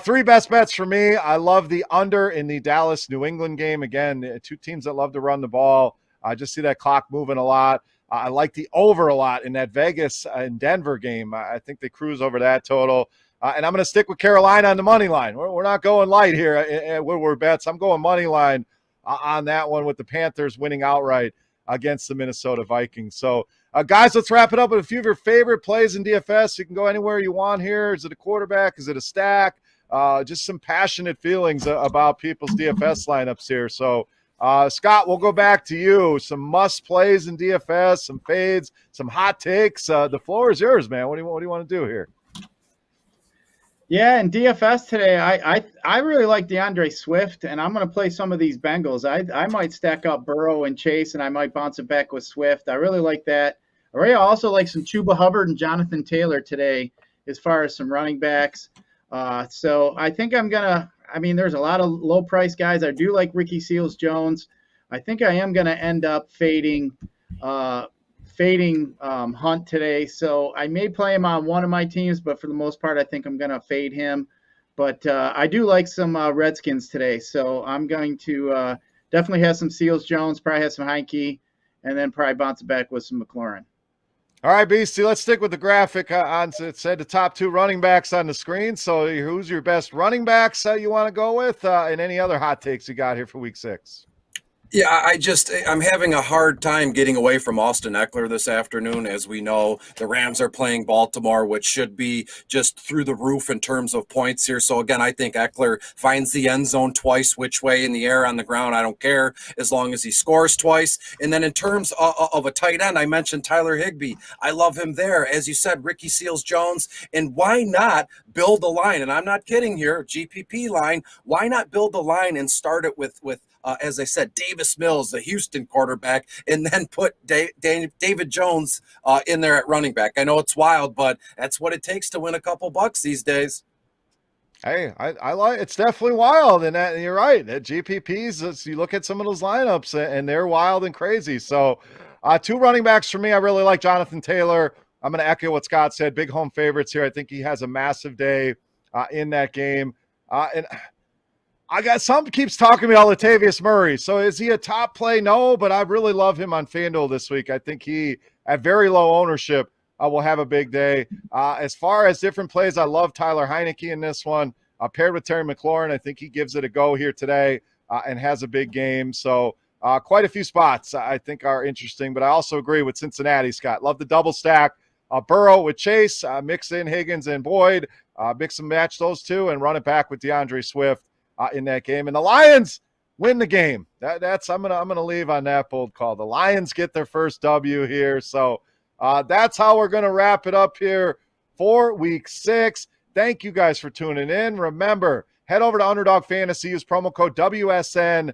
3 best bets for me. I love the under in the Dallas-New England game. Again, 2 teams that love to run the ball. I just see that clock moving a lot. I like the over a lot in that Vegas and Denver game. I think they cruise over that total. And I'm going to stick with Carolina on the money line. We're not going light here at Woodward Bets. I'm going money line on that one with the Panthers winning outright against the Minnesota Vikings. So, guys, let's wrap it up with a few of your favorite plays in DFS. You can go anywhere you want here. Is it a quarterback? Is it a stack? Just some passionate feelings about people's DFS lineups here. So, Scott, we'll go back to you. Some must plays in DFS, some fades, some hot takes. The floor is yours, man. What do you want to do here? Yeah, in DFS today, I really like DeAndre Swift, and I'm going to play some of these Bengals. I might stack up Burrow and Chase, and I might bounce it back with Swift. I really like that. I also like some Chuba Hubbard and Jonathan Taylor today as far as some running backs. So I think I'm going to – there's a lot of low-price guys. I do like Ricky Seals-Jones. I think I am going to end up fading Hunt today. So I may play him on one of my teams, but for the most part, I think I'm going to fade him. But I do like some Redskins today. So I'm going to definitely have some Seals-Jones, probably have some Heineke, and then probably bounce it back with some McLaurin. All right, Beastie, let's stick with the graphic. It said the top 2 running backs on the screen. So who's your best running backs you want to go with, and any other hot takes you got here for week 6? Yeah, I'm having a hard time getting away from Austin Eckler this afternoon. As we know, the Rams are playing Baltimore, which should be just through the roof in terms of points here. So again, I think Eckler finds the end zone twice, which way, in the air, on the ground, I don't care, as long as he scores twice. And then in terms of a tight end, I mentioned Tyler Higbee. I love him there. As you said, Ricky Seals-Jones. And why not build a line? And I'm not kidding here, GPP line. Why not build a line and start it with as I said, Davis Mills, the Houston quarterback, and then put David Jones in there at running back. I know it's wild, but that's what it takes to win a couple bucks these days. Hey, I like it's definitely wild, and you're right. At GPPs, you look at some of those lineups, and they're wild and crazy. So, 2 running backs for me. I really like Jonathan Taylor. I'm going to echo what Scott said. Big home favorites here. I think he has a massive day in that game, and I got some keeps talking to me all Latavius Murray. So is he a top play? No, but I really love him on FanDuel this week. I think he, at very low ownership, will have a big day. As far as different plays, I love Tyler Heineke in this one. Paired with Terry McLaurin, I think he gives it a go here today and has a big game. So quite a few spots I think are interesting. But I also agree with Cincinnati, Scott. Love the double stack. Burrow with Chase, mix in Higgins and Boyd, mix and match those two, and run it back with DeAndre Swift in that game. And the Lions, win the game. That's I'm gonna leave on that bold call. The Lions get their first W here. So that's how we're gonna wrap it up here for week 6. Thank you guys for tuning in. Remember, head over to Underdog Fantasy, use promo code WSN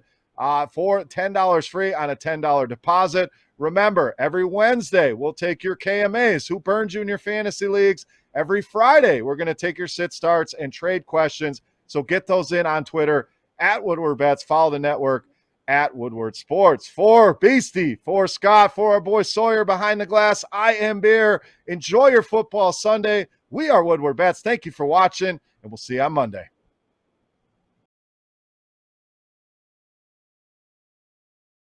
for $10 free on a $10 deposit. Remember, every Wednesday, we'll take your KMAs. Who burned you in your fantasy leagues? Every Friday, we're going to take your sit starts and trade questions. So get those in on Twitter at Woodward Bets. Follow the network at Woodward Sports. For Beastie, for Scott, for our boy Sawyer behind the glass, I am Beer. Enjoy your football Sunday. We are Woodward Bets. Thank you for watching, and we'll see you on Monday.